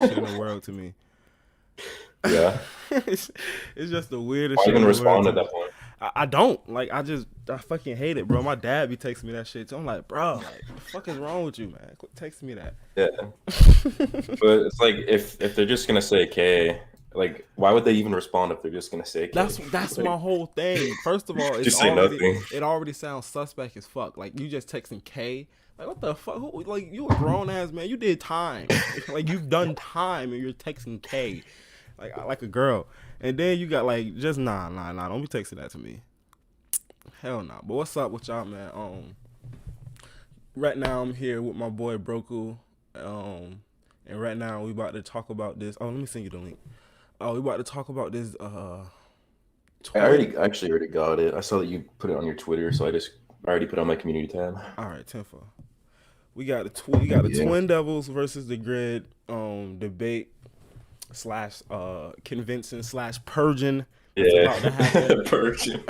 shit in the world to me. Yeah. it's just the weirdest Why shit even in the world respond to at me. that point? I don't like. I fucking hate it, bro. My dad be texting me that shit too. I'm like, bro, like, what the fuck is wrong with you, man? Quit texting me that. Yeah. But it's like if they're just gonna say K, like why would they even respond if they're just gonna say K? That's my Like whole thing. First of all, just say nothing. it already sounds suspect as fuck. Like you just texting K. Like what the fuck? Like you a grown ass man. You did time. Like you've done time and you're texting K. Like a girl. And then you got like just nah. Don't be texting that to me. Hell nah. But what's up with y'all, man? Right now I'm here with my boy Broku. And right now we about to talk about this. Oh, let me send you the link. Oh, we about to talk about this I twin. already got it. I saw that you put it on your Twitter, so I already put it on my community tab. All right, 10 for. We got the Yeah. Twin Devils versus the Grid debate slash convincing slash purging that's Yeah. about to happen. Virgin.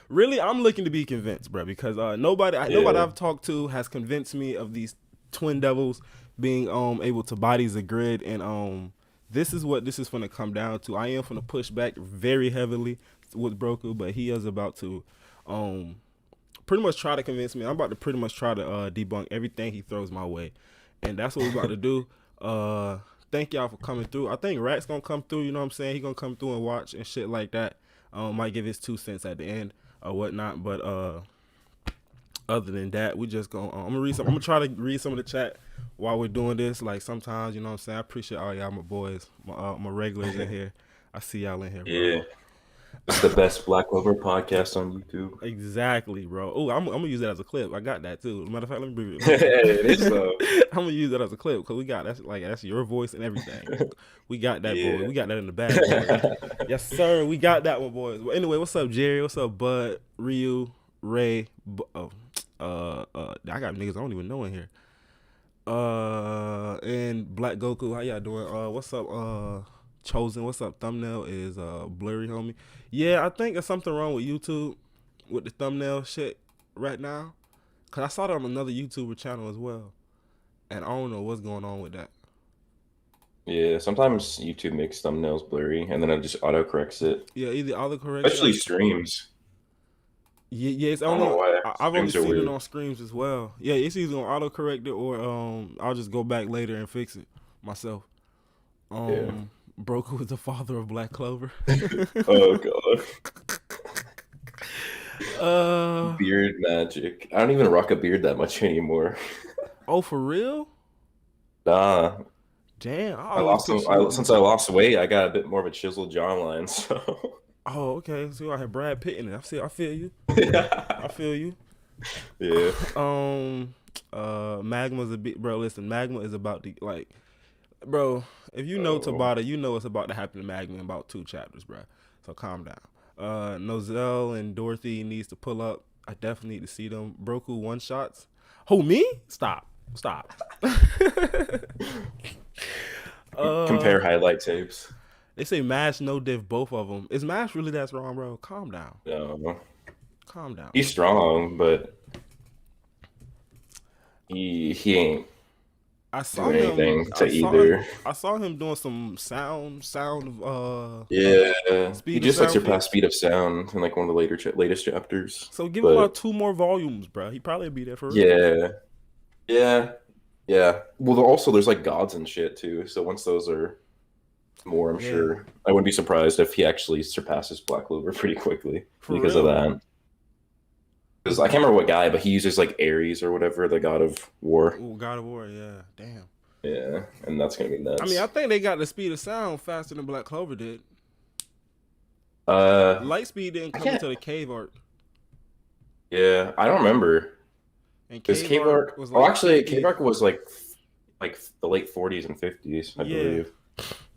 Really, I'm looking to be convinced, bro, because nobody Yeah. I've talked to has convinced me of these Twin Devils being able to body the Grid, and this is what this is going to come down to. I am going to push back very heavily with Broku, but he is about to um pretty much try to convince me. I'm about to pretty much try to debunk everything he throws my way, and that's what we're about to do. Thank y'all for coming through. I think Rat's gonna come through. You know what I'm saying? He gonna come through and watch and shit like that. Might give his 2 cents at the end or whatnot. But other than that, we just gonna I'm gonna read some. I'm gonna try to read some of the chat while we're doing this. Like sometimes, you know what I'm saying. I appreciate all y'all, my boys, my regulars in here. I see y'all in here, bro. Yeah. It's the best Black Clover podcast on YouTube. Exactly, bro. Oh, I'm gonna use that as a clip. I got that too. Matter of fact, let me bring it. It is though. I'm gonna use that as a clip because we got that's your voice and everything. We got that, boy. Yeah. We got that in the bag, boy. Yes, sir. We got that one, boys. Well, anyway, what's up, Jerry? What's up, Bud, Ryu, Ray? I got niggas I don't even know in here. And Black Goku, how y'all doing? What's up? Chosen, what's up? Thumbnail is blurry, homie. Yeah, I think there's something wrong with YouTube with the thumbnail shit right now. Cause I saw that on another YouTuber channel as well, and I don't know what's going on with that. Yeah, sometimes YouTube makes thumbnails blurry and then it just auto corrects it. Yeah, either autocorrect it. Especially streams. Yeah, I I don't don't know know. why. I've only Streams are seen it weird. on screens as well. Yeah, it's either gonna autocorrect it or I'll just go back later and fix it myself. Yeah. Broku is the father of Black Clover. Oh god. uh Beard magic. I don't even rock a beard that much anymore. oh, for real? Nah. Damn, I I always lost some picture you. since I lost weight, I got a bit more of a chiseled jawline, so Oh, okay. So I had Brad Pitt in it. I feel you. yeah. I feel you. Yeah. Magma's a bit, bro. Listen, Magma is about to like, bro. If you know Oh. Tabata, you know what's about to happen to Magma in about 2 chapters, bro. So calm down. Nozel and Dorothy needs to pull up. I definitely need to see them. Broku one shots. Who, me? Stop. Compare highlight tapes. They say Mash no diff both of them. Is Mash really that strong, bro? Calm down. No. Calm down. He's strong, but he ain't I saw doing him. anything to either. I saw him doing some sound Yeah, he speed of just like sound feat. surpassed speed of sound in like one of the latest chapters. So give him But about 2 more volumes, bro. He probably be there for real. yeah, yeah, yeah. Well, also there's like gods and shit too. So once those are more, I'm Yeah, sure I wouldn't be surprised if he actually surpasses Black Clover pretty quickly for because of real. that. Because I can't remember what guy, but he uses like Ares or whatever, the god of war. Ooh, God of War. Yeah, damn. Yeah, and that's gonna be I mean, I nuts. think they got the speed of sound faster than Black Clover did. Uh, Lightspeed didn't I come can't. into the cave arc, Yeah, I don't remember. and Because cave Cave arc Arc, was oh, like actually, Cave 50. Arc was like the late 40s and 50s, I Yeah. believe.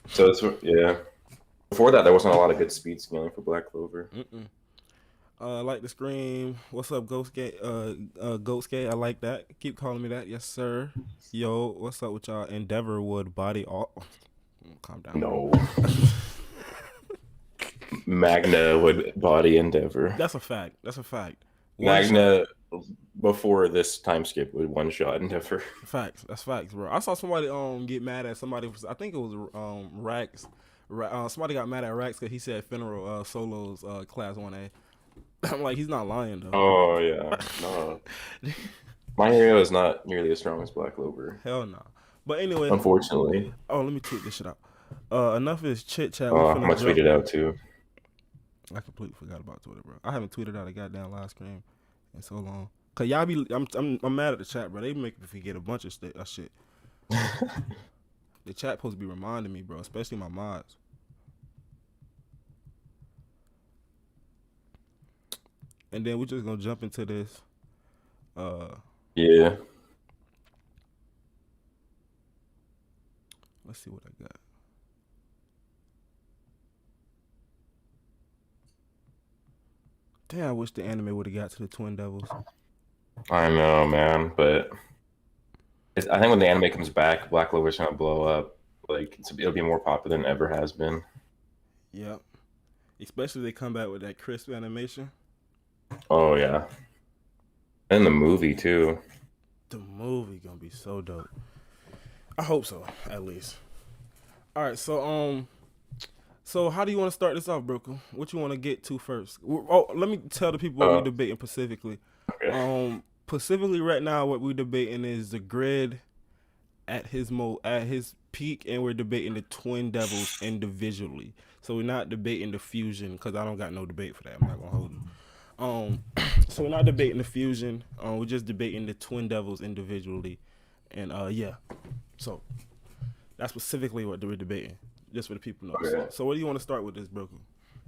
So it's yeah. Before that, there wasn't a lot of good speed scaling for Black Clover. Mm-mm. Like the scream. What's up, Ghost Gate? Ghost Gate. I like that. Keep calling me that. Yes, sir. Yo, what's up with y'all? Endeavor would body all. Calm down, bro. No, Magna would body Endeavor. That's a fact. One shot. Magna, before this time skip with one shot endeavor. Facts. That's facts, bro. I saw somebody get mad at somebody. I think it was Rax. Somebody got mad at Rax because he said Funeral Solo's class 1A. I'm like, he's not lying though. Oh yeah, no, my hero is not nearly as strong as Black Clover, Hell no. But anyway, unfortunately. oh, let me tweet this shit out. Enough of this chit chat. We I'm finna gonna tweet jump. it out too. I completely forgot about Twitter, bro. I haven't tweeted out a goddamn live stream in so long. Cause y'all be, I'm mad at the chat, bro. They make me forget a bunch of shit. The chat supposed to be reminding me, bro, especially my mods. And then we're just gonna jump into this. Yeah. Let's see what I got. Damn, I wish the anime would have got to the Twin Devils. I know, man, but I think when the anime comes back, Black Clover's gonna blow up. Like it'll be more popular than it ever has been. Yep. Especially if they come back with that crisp animation. Oh yeah, and the movie too. The movie gonna be so dope. I hope so, at least. All right, so how do you want to start this off, Broku? What you want to get to first? Oh, let me tell the people what we're debating specifically. Okay. Specifically right now, what we're debating is the grid at his peak, and we're debating the Twin Devils individually. So we're not debating the fusion because I don't got no debate for that. I'm not gonna hold you. So we're not debating the fusion. We're just debating the Twin Devils individually, and yeah. So that's specifically what we're debating, just for the people know. Okay. So what do you want to start with this, Broku?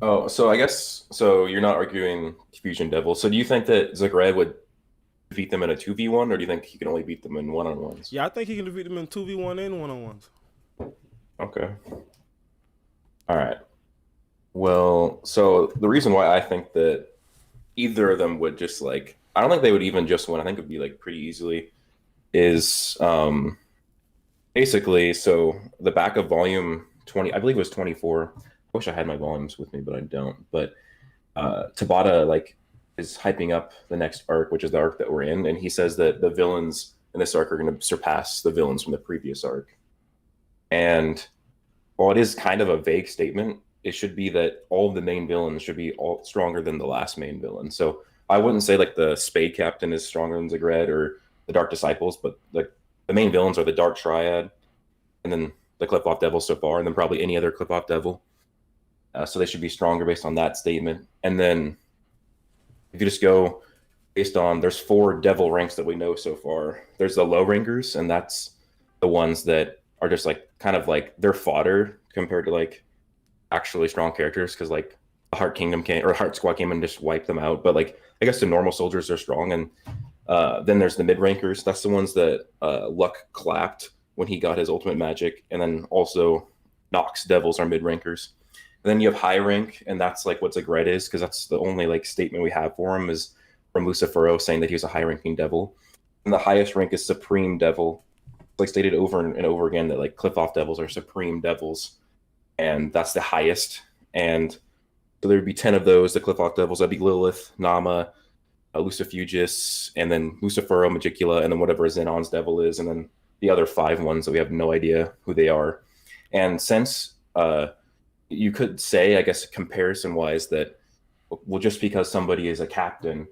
Oh, so I guess so. You're not arguing Fusion Devil. So do you think that Zagred would defeat them in a 2v1, or do you think he can only beat them in one-on-ones? Yeah, I think he can defeat them in 2v1 and one-on-ones. Okay. All right. Well, so the reason why I think that either of them would just like, I don't think they would even just win. I think it'd be like pretty easily. Is basically, so the back of volume 20, I believe it was 24. I wish I had my volumes with me, but I don't. But Tabata like is hyping up the next arc, which is the arc that we're in, and he says that the villains in this arc are going to surpass the villains from the previous arc. And while it is kind of a vague statement, it should be that all of the main villains should be all stronger than the last main villain. So I wouldn't say like the Spade Captain is stronger than Zagred or the Dark Disciples, but like the main villains are the Dark Triad, and then the Clip-Off Devil so far, and then probably any other Clip-Off Devil. So they should be stronger based on that statement. And then if you just go based on, there's 4 devil ranks that we know so far. There's the low rankers, and that's the ones that are just like kind of like they're fodder compared to like actually strong characters, because like the Heart Kingdom came, or Heart Squad came and just wiped them out. But like I guess the normal soldiers are strong. And then there's the mid rankers. That's the ones that Luck clapped when he got his ultimate magic. And then also Nox Devils are mid rankers. And then you have high rank, and that's like what Zagred is, because that's the only like statement we have for him is from Lucifero saying that he was a high ranking devil. And the highest rank is Supreme Devil. It's like stated over and over again that like Clip-Off Devils are Supreme Devils, and that's the highest. And so there would be 10 of those, the Clip-Off Devils. That'd be Lilith, Nama, Lucifugis, and then Lucifero, Magicula, and then whatever Xenon's devil is, and then the other 5 ones that we have no idea who they are. And since you could say, I guess, comparison-wise, that well, just because somebody is a captain,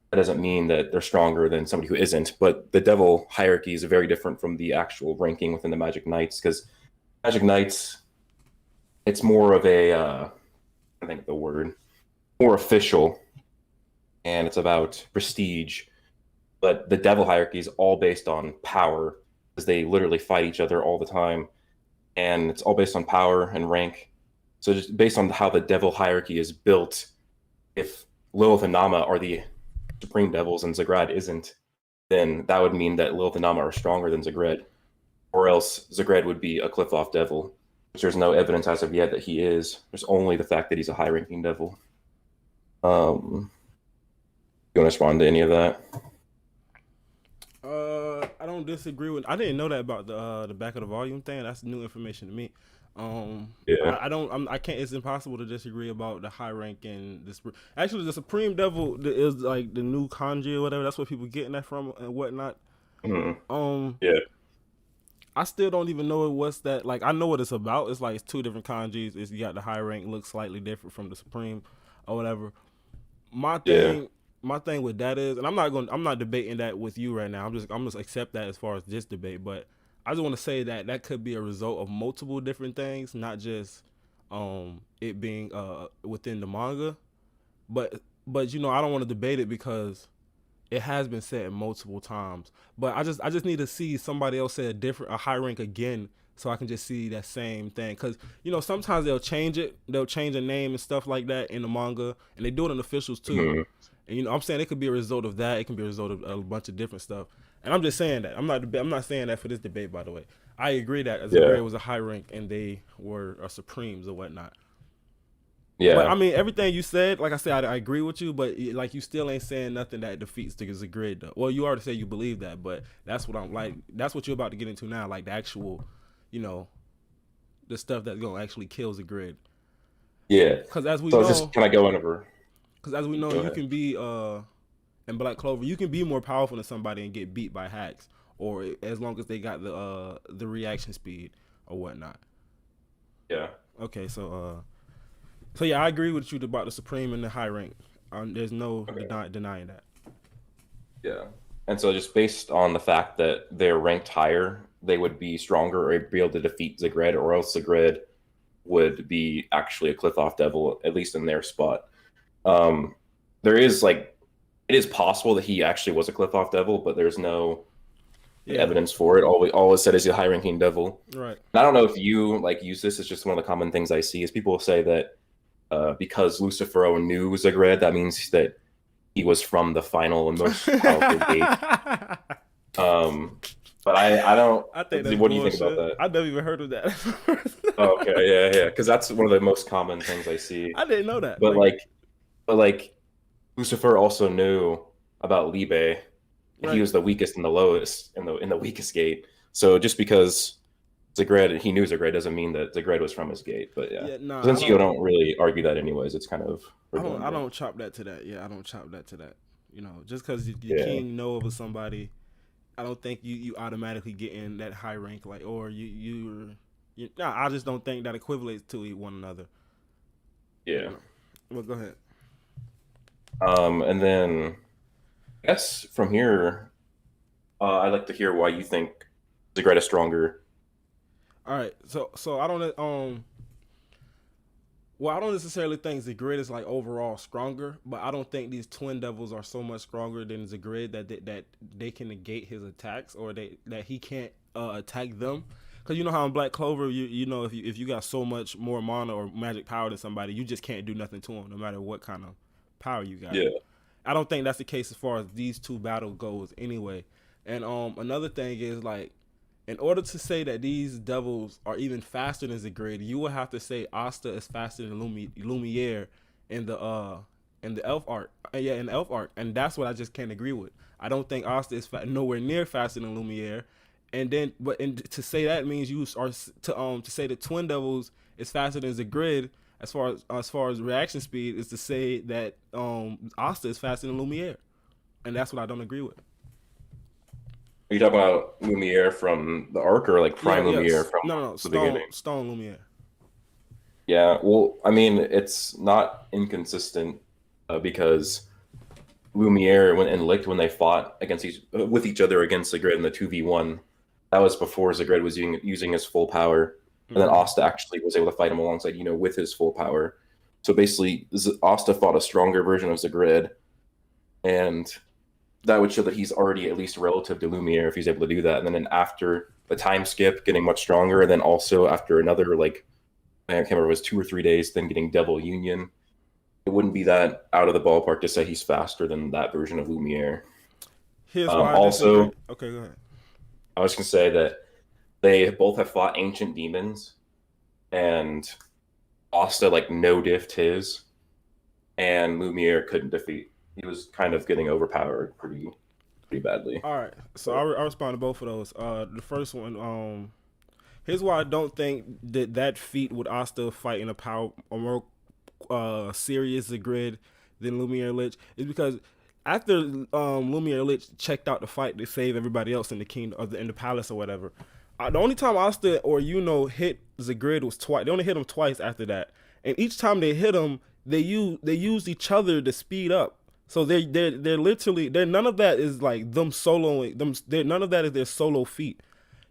that doesn't mean that they're stronger than somebody who isn't. But the devil hierarchy is very different from the actual ranking within the Magic Knights, because Magic Knights, it's more of a, I think the word, more official, and it's about prestige. But the devil hierarchy is all based on power, because they literally fight each other all the time, and it's all based on power and rank. So just based on how the devil hierarchy is built, if Lilith and Nama are the Supreme Devils and Zagred isn't, then that would mean that Lilith and Nama are stronger than Zagred. Or else Zagred would be a Clip-Off Devil, which there's no evidence as of yet that he is. There's only the fact that he's a high-ranking devil. You want to respond to any of that? I don't disagree with. I didn't know that about the back of the volume thing. That's new information to me. Yeah. I don't. I can't. It's impossible to disagree about the high rank and the actually the Supreme Devil is like the new kanji or whatever. That's what people getting that from and whatnot. Mhm. Um, Yeah. I still don't even know what's that. Like I know what it's about. It's like it's two different kanjis. It's you got the high rank looks slightly different from the Supreme or whatever. My Yeah. thing my thing with that is, and I'm not debating that with you right now. I'm just accept that as far as this debate, but I just want to say that that could be a result of multiple different things, not just it being within the manga, but you know I don't want to debate it because it has been said multiple times. But I just need to see somebody else say a high rank again so I can just see that same thing. Cause you know sometimes they'll change it, they'll change a name and stuff like that in the manga, and they do it in officials too. Mhm. And you know I'm saying it could be a result of that. It can be a result of a bunch of different stuff. And I'm just saying that I'm not saying that for this debate. By the way, I agree that Yeah. Zagred was a high rank and they were supremes or whatnot. But I Yeah. mean, everything you said, like I said, I agree with you. But like, you still ain't saying nothing that defeats the grid. Though. Well, you already said you believe that, but that's what I'm like. That's what you're about to get into now, like the actual, you know, the stuff that's gonna actually kill the grid. Yeah. Because as we So I was just know, kind of going over. Go you ahead. can be in Black Clover, you can be more powerful than somebody and get beat by hacks, or as long as they got the reaction speed or whatnot. Yeah. Okay, so yeah, I agree with you about the supreme and the high rank. There's no Okay. denying that. Yeah. And so just based on the fact that they're ranked higher, they would be stronger or be able to defeat Zagred, or else Zagred would be actually a cliff off devil, at least in their spot. Um, there is like it is possible that he actually was a cliff off devil, but there's no like, Yeah, evidence for it. All it said is he's a high ranking devil. right. And I don't know if you like use this. It's just one of the common things I see is people say that because Lucifero knew Zagred, that means that he was from the final and most powerful gate. I Um, but I don't. think that's What do you think about bullshit. that? I never even heard of that. Oh, okay, yeah, yeah, because that's one of the most common things I see. I didn't know that. But Like, like, but like, Lucifer also knew about Libe, and he right? was the weakest and the lowest in the weakest gate. So just because Zagred, he knew Zagred doesn't mean that Zagred was from his gate. But yeah, Yeah, nah, since you don't really argue that anyways, it's kind of I redundant. don't chop that to that. Yeah, I don't chop that to that. You know, just because you Yeah, king know over somebody, I don't think you automatically get in that high rank. Like, or nah, I just don't think that equivalates to one another. You yeah. know. Well, go ahead. And then I guess from here, I'd like to hear why you think Zagred is stronger. All right. So I don't well, I don't necessarily think Zagrid is like overall stronger, but I don't think these twin devils are so much stronger than Zagrid that they can negate his attacks, or that he can't attack them. Because you know how in Black Clover, you know if you got so much more mana or magic power than somebody, you just can't do nothing to them, no matter what kind of power you got. Yeah, I don't think that's the case as far as these two battle goes anyway. And another thing is like, in order to say that these devils are even faster than Zagrid, you will have to say Asta is faster than Lumiere in the elf arc. Yeah, in the elf arc, and that's what I just can't agree with. I don't think Asta is nowhere near faster than Lumiere. And then, to say that means you are to say the Twin Devils is faster than Zagrid as far as reaction speed is to say that Asta is faster than Lumiere, and that's what I don't agree with. are you talking about Lumiere from the arc or like Yeah, Prime Lumiere yes. from No, the beginning? Stone Lumiere. Yeah, well, I mean, it's not inconsistent because Lumiere and Licht when they fought against with each other against Zagred in the 2v1, that was before Zagred was using his full power, and then Mm-hmm. Asta actually was able to fight him alongside, with his full power. So basically, Asta fought a stronger version of Zagred, and that would show that he's already at least relative to Lumiere if he's able to do that. And then after the time skip, getting much stronger, and then also after another like I can't remember, it was 2 or 3 days, then getting Devil Union. It wouldn't be that out of the ballpark to say he's faster than that version of Lumiere. Here's why I disagree. Also, Okay, go ahead. I was going to say that they both have fought ancient demons, and Asta like no diffed his, and Lumiere couldn't defeat. He was kind of getting overpowered pretty. pretty badly. All right, so But I respond to both of those. The first one, here's why I don't think that feat with Asta fighting a more serious Zagred than Lumiere Lich is because after Lumiere Lich checked out the fight to save everybody else in the kingdom or in the palace or whatever, the only time Asta or hit Zagred was twice. They only hit him twice after that, and each time they hit him, they used each other to speed up. So they're literally none of that is like them soloing them. None of that is their solo feat.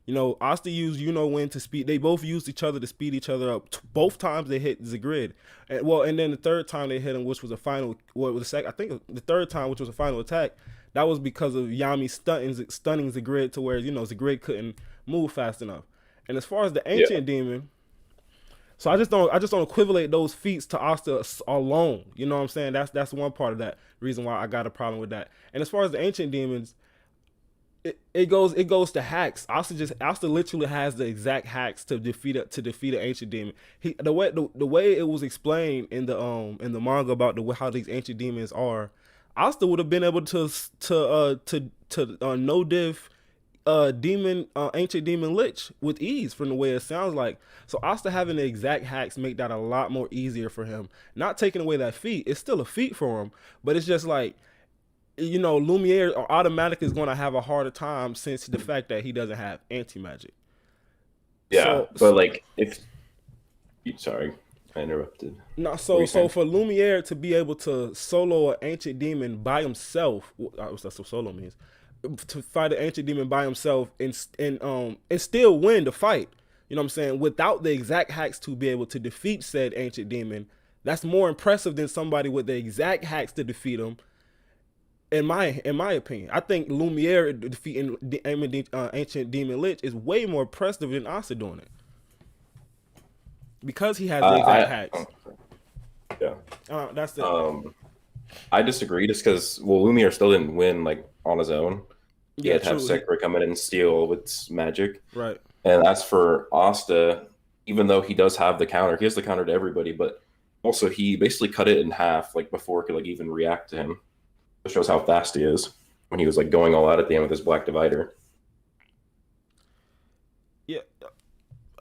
Asta used when to speed. They both used each other to speed each other up. Both times they hit Zagred, and then the third time they hit him, which was a final. What was the second? I think the third time, which was a final attack, that was because of Yami stunning Zagred to where Zagred couldn't move fast enough. And as far as the ancient demon, so I just don't equivalent those feats to Asta alone. You know what I'm saying? That's one part of that reason why I got a problem with that. And as far as the ancient demons, it goes to hacks. Asta literally has the exact hacks to defeat an ancient demon. The way it was explained in the manga about how these ancient demons are, Asta would have been able to no diff ancient demon lich with ease from the way it sounds like. So Asta having the exact hacks make that a lot more easier for him. Not taking away that feat, it's still a feat for him, but it's just like Lumiere automatically is going to have a harder time since the fact that he doesn't have anti-magic. Yeah, but like sorry, I interrupted. No, so for Lumiere to be able to solo an ancient demon by himself, that's what solo means, to fight an ancient demon by himself and still win the fight. You know what I'm saying? Without the exact hacks to be able to defeat said ancient demon, that's more impressive than somebody with the exact hacks to defeat him. In my opinion, I think Lumiere defeating the ancient demon lich is way more impressive than Asta doing it because he has the exact hacks. Yeah, that's it. I disagree just because Lumiere still didn't win like on his own. He had to have Zagred come in and steal with magic. Right. And as for Asta, even though he does have the counter, he has the counter to everybody, but also he basically cut it in half like before it could like even react to him. It shows how fast he is when he was like going all out at the end with his black divider. Yeah,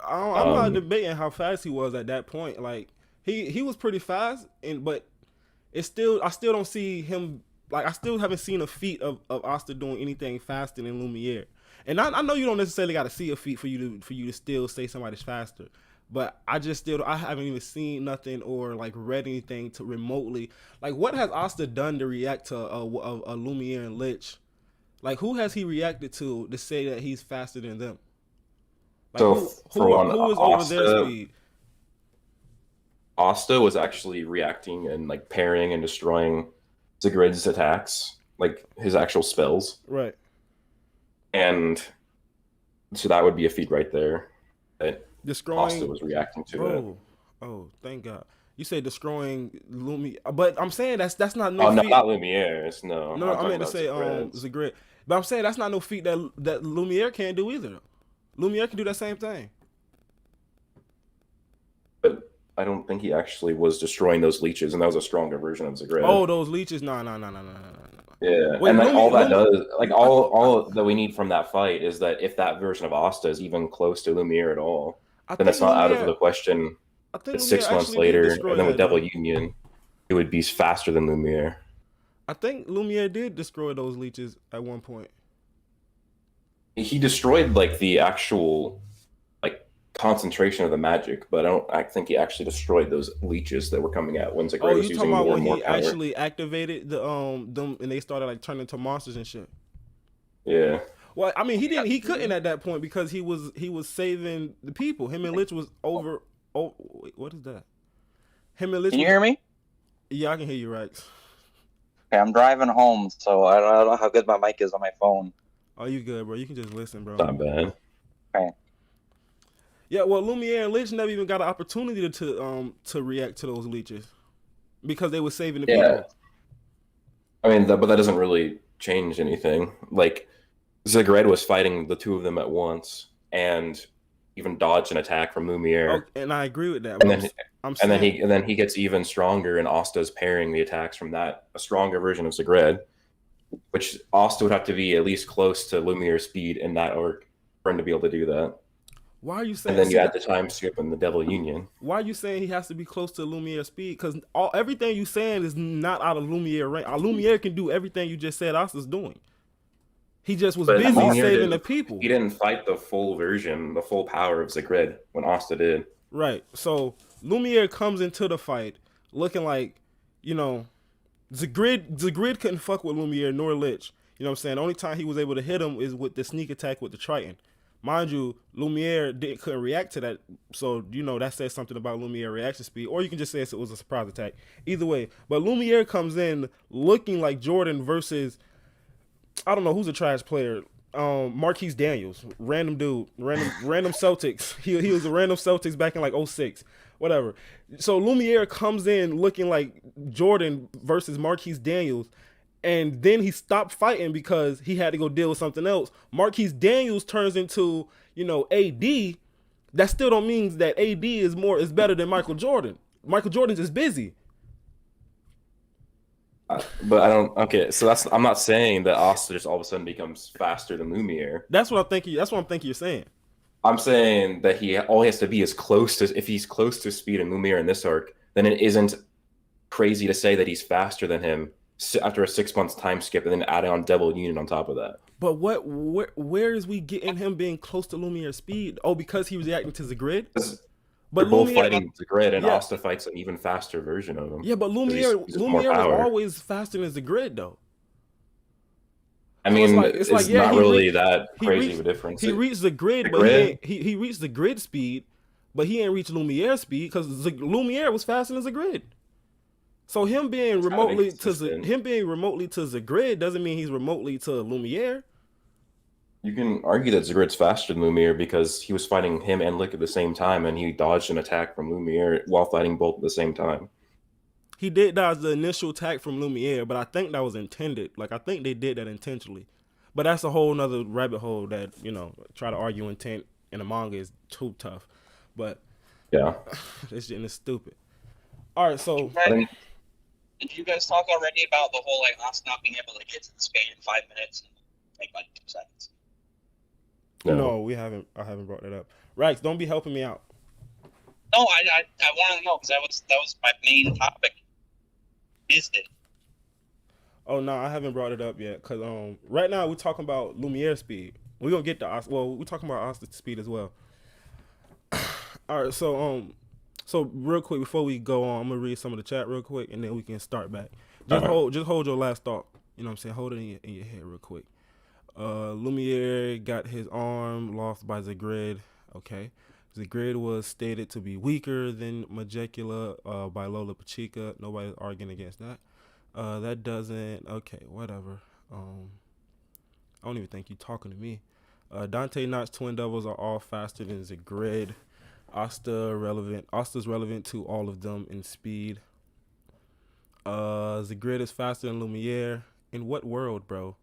I'm not debating how fast he was at that point. Like he was pretty fast, but I still don't see him. Like I still haven't seen a feat of Asta doing anything faster than Lumiere. And I know you don't necessarily got to see a feat for you to still say somebody's faster. But I haven't even seen nothing or like read anything to remotely like what has Asta done to react to a Lumiere and Lich? Like who has he reacted to say that he's faster than them? Like, so who is over their speed? Asta was actually reacting and like parrying and destroying Zagred's attacks, like his actual spells. Right. And so that would be a feat right there. Destroying. Asta was reacting to it. Oh, thank God. You say destroying Lumiere, but I'm saying that's not no. Oh feat. No, not Lumiere. No. No, I meant to say Zagred. But I'm saying that's not no feat that Lumiere can't do either. Lumiere can do that same thing. But I don't think he actually was destroying those leeches, and that was a stronger version of Zagred. Oh, those leeches? No. Yeah, wait, and like all that does, like all that we need from that fight is that if that version of Asta is even close to Lumiere at all, then it's not out of the question. That 6 months later, and then with Devil Union, it would be faster than Lumiere. I think Lumiere did destroy those leeches at one point. He destroyed like the actual like concentration of the magic, but I think he actually destroyed those leeches that were coming out when Zagred was using more and more power. Actually activated them and they started like turning into monsters and shit. Yeah. Well, I mean, he couldn't at that point because he was saving the people. Him and Lich was over. Oh, wait, what is that? Him and Lich. Can you hear me? Yeah, I can hear you, Rex. Okay, I'm driving home, so I don't know how good my mic is on my phone. Oh, you good, bro? You can just listen, bro. Not bad. Okay. Yeah, well, Lumiere and Lich never even got an opportunity to react to those leeches because they were saving the people. I mean, but that doesn't really change anything. Like Zagred was fighting the two of them at once, and even dodged an attack from Lumiere. Oh, and I agree with that. And then he gets even stronger, and Asta's parrying the attacks from a stronger version of Zagred. which Asta would have to be at least close to Lumiere speed in that arc for him to be able to do that. Why are you And saying? then you add the time skip and the Devil Union. Why are you saying he has to be close to Lumiere speed? Because everything you saying is not out of Lumiere range. Lumiere can do everything you just said Asta's doing. He just was But busy Lumiere saving the people. He didn't fight the full version, the full power of Zagred when Asta did. Right. So Lumiere comes into the fight looking like, you know, Zagred couldn't fuck with Lumiere nor Lich. You know what I'm saying? The only time he was able to hit him is with the sneak attack with the Triton. Mind you, Lumiere couldn't react to that. So, you know, that says something about Lumiere reaction speed. Or you can just say it was a surprise attack. Either way. But Lumiere comes in looking like Jordan versus, I don't know, who's a trash player. Marquise Daniels. Random dude. Random Celtics. He was a random Celtics back in like 06. Whatever. So Lumiere comes in looking like Jordan versus Marquise Daniels. And then he stopped fighting because he had to go deal with something else. Marquise Daniels turns into, you know, AD. That still don't mean that AD is better than Michael Jordan. Michael Jordan's just busy. But I don't. Okay, so I'm not saying that Asta just all of a sudden becomes faster than Lumiere. That's what I'm thinking you're saying. I'm saying that all he has to be is close to. If he's close to speed and Lumiere in this arc, then it isn't crazy to say that he's faster than him after a 6 months time skip and then adding on Devil Union on top of that. But where is we getting him being close to Lumiere speed? Oh, because he was reacting to Zagred? But they're both fighting Zagred, and Asta fights an even faster version of him. Yeah, but Lumiere was always faster than Zagred, though. I mean, it's not really that crazy of a difference. He reached Zagred, but he reached Zagred speed, but he ain't reached Lumiere speed because Lumiere was faster than Zagred. So him being remotely to Zagred doesn't mean he's remotely to Lumiere. You can argue that Zagred's faster than Lumiere because he was fighting him and Lick at the same time, and he dodged an attack from Lumiere while fighting both at the same time. He did dodge the initial attack from Lumiere, but I think that was intended. Like, I think they did that intentionally. But that's a whole nother rabbit hole that, you know, try to argue intent in a manga is too tough. But yeah, this shit is stupid. All right, so did you guys talk already about the whole like us not being able to get to the speed in 5 minutes and make like 2 seconds? No, we haven't. I haven't brought that up. Rex, don't be helping me out. No, I wanted to know because that was my main topic. Is it? Oh no, I haven't brought it up yet because right now we're talking about Lumiere speed. We're gonna get to we're talking about Asta speed as well. All right, so real quick before we go on, I'm gonna read some of the chat real quick and then we can start back. Just hold your last thought. You know what I'm saying? Hold it in your head real quick. Lumiere got his arm lost by Zagred. Okay. Zagred was stated to be weaker than Majecula by Lola Pachica. Nobody's arguing against that. That doesn't... Okay, whatever. I don't even think you're talking to me. Dante Notch Twin Devils are all faster than Zagred. Asta's relevant to all of them in speed. Zagred is faster than Lumiere. In what world, bro?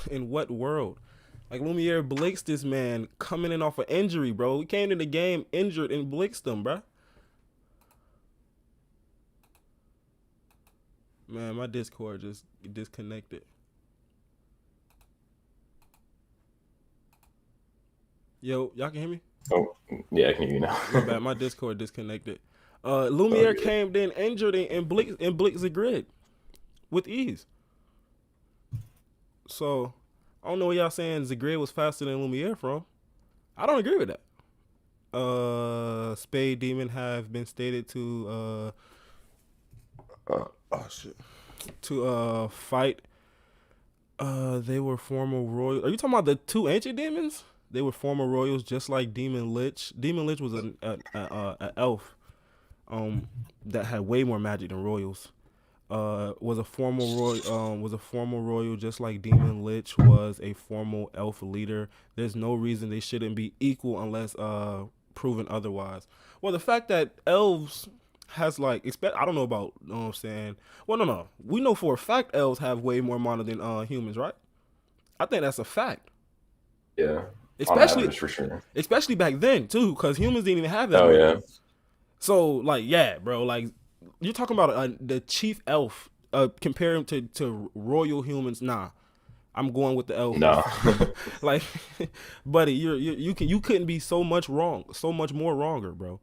In what world? Like, Lumiere blitzed this man coming in off an injury, bro. He came in the game injured and blitzed him, bro. Man, my Discord just disconnected. Yo, y'all can hear me? Oh, yeah, I can hear you now. My Discord disconnected. Lumiere came in injured and blitzed Zagred with ease. So, I don't know what y'all saying Zagred was faster than Lumiere from. I don't agree with that. Spade Demon have been stated to fight. They were former royals. Are you talking about the 2 ancient demons? They were former royals, just like Demon Lich. Demon Lich was an elf that had way more magic than royals. Was a formal royal, just like Demon Lich was a formal elf leader. There's no reason they shouldn't be equal unless proven otherwise. Well, the fact that elves has like I don't know about, you know what I'm saying? Well, no. We know for a fact elves have way more mana than humans, right? I think that's a fact. Yeah. Especially for sure. Especially back then too, because humans didn't even have that. Oh yeah. So like, yeah, bro, like you're talking about the chief elf compare him to royal humans, nah. I'm going with the elf. No. Like, buddy, you couldn't be so much more wronger, bro.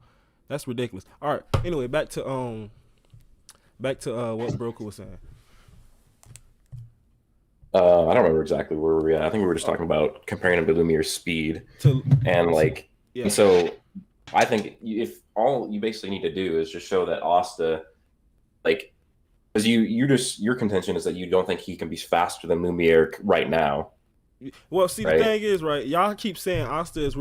That's ridiculous. All right. Anyway, back to what Broku was saying. I don't remember exactly where we were at. I think we were just talking about comparing him to Lumiere's speed, and like, yeah. And so I think if all you basically need to do is just show that Asta, like, because your contention is that you don't think he can be faster than Lumiere right now. Well, see, right? The thing is, right? Y'all keep saying Asta is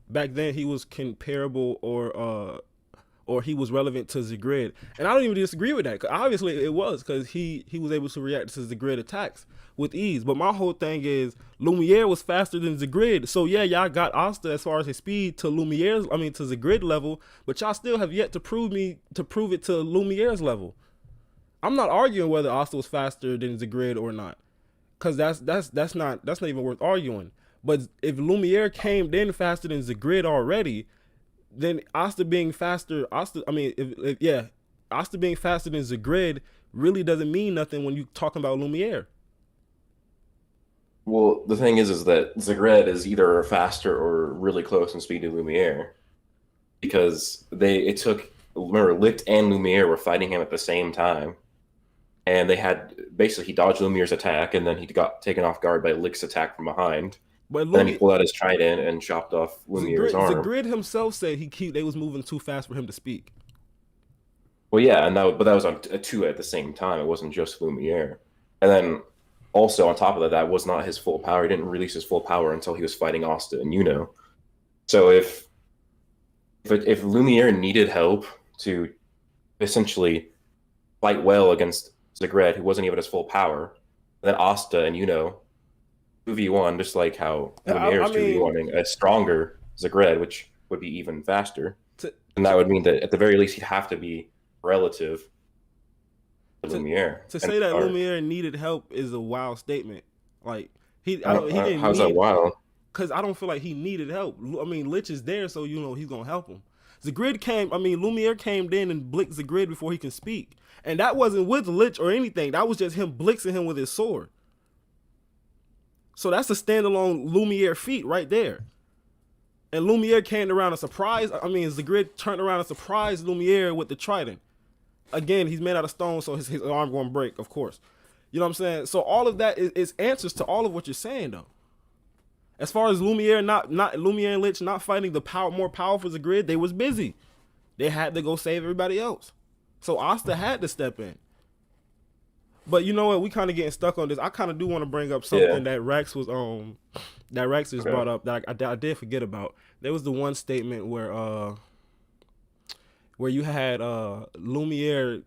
back then he was comparable or he was relevant to Zagred, and I don't even disagree with that. Cause obviously, it was because he was able to react to Zagred attacks with ease. But my whole thing is Lumiere was faster than Zagred, so yeah, y'all got Asta as far as his speed to Zagred level, but y'all still have yet to prove it to Lumiere's level. I'm not arguing whether Asta was faster than Zagred or not, because that's not even worth arguing. But if Lumiere came in faster than Zagred already, then Asta being faster, Asta being faster than Zagred really doesn't mean nothing when you talking about Lumiere. Well, the thing is that Zagred is either faster or really close in speed to Lumiere, because Licht and Lumiere were fighting him at the same time, and he dodged Lumiere's attack, and then he got taken off guard by Licht's attack from behind. But then he pulled out his trident and chopped off Lumiere's arm. Zagred himself said they was moving too fast for him to speak. Well, yeah, but that was on two at the same time. It wasn't just Lumiere. And then also on top of that was not his full power. He didn't release his full power until he was fighting Asta and Yuno. So if Lumiere needed help to essentially fight well against Zagred, who wasn't even his full power, then Asta and Yuno 2v1, just like how Lumiere is 2v1ing a stronger Zagred, which would be even faster. And that would mean that at the very least he'd have to be relative to Lumiere. To say that Lumiere needed help is a wild statement. Like he didn't. How's that wild? Because I don't feel like he needed help. I mean, Lich is there, so he's gonna help him. Lumiere came in and blitzed Zagred before he can speak, and that wasn't with Lich or anything. That was just him blitzing him with his sword. So that's a standalone Lumiere feat right there. And Lumiere came around and surprised. Zagred turned around and surprised Lumiere with the trident. Again, he's made out of stone, so his arm going to break, of course. You know what I'm saying? So all of that is answers to all of what you're saying, though. As far as Lumiere Lumiere and Lich not fighting the more powerful Zagred, they was busy. They had to go save everybody else. So Asta had to step in. But you know what? We kind of getting stuck on this. I kind of do want to bring up something that Rex was just brought up that I did forget about. There was the one statement where you had Lumiere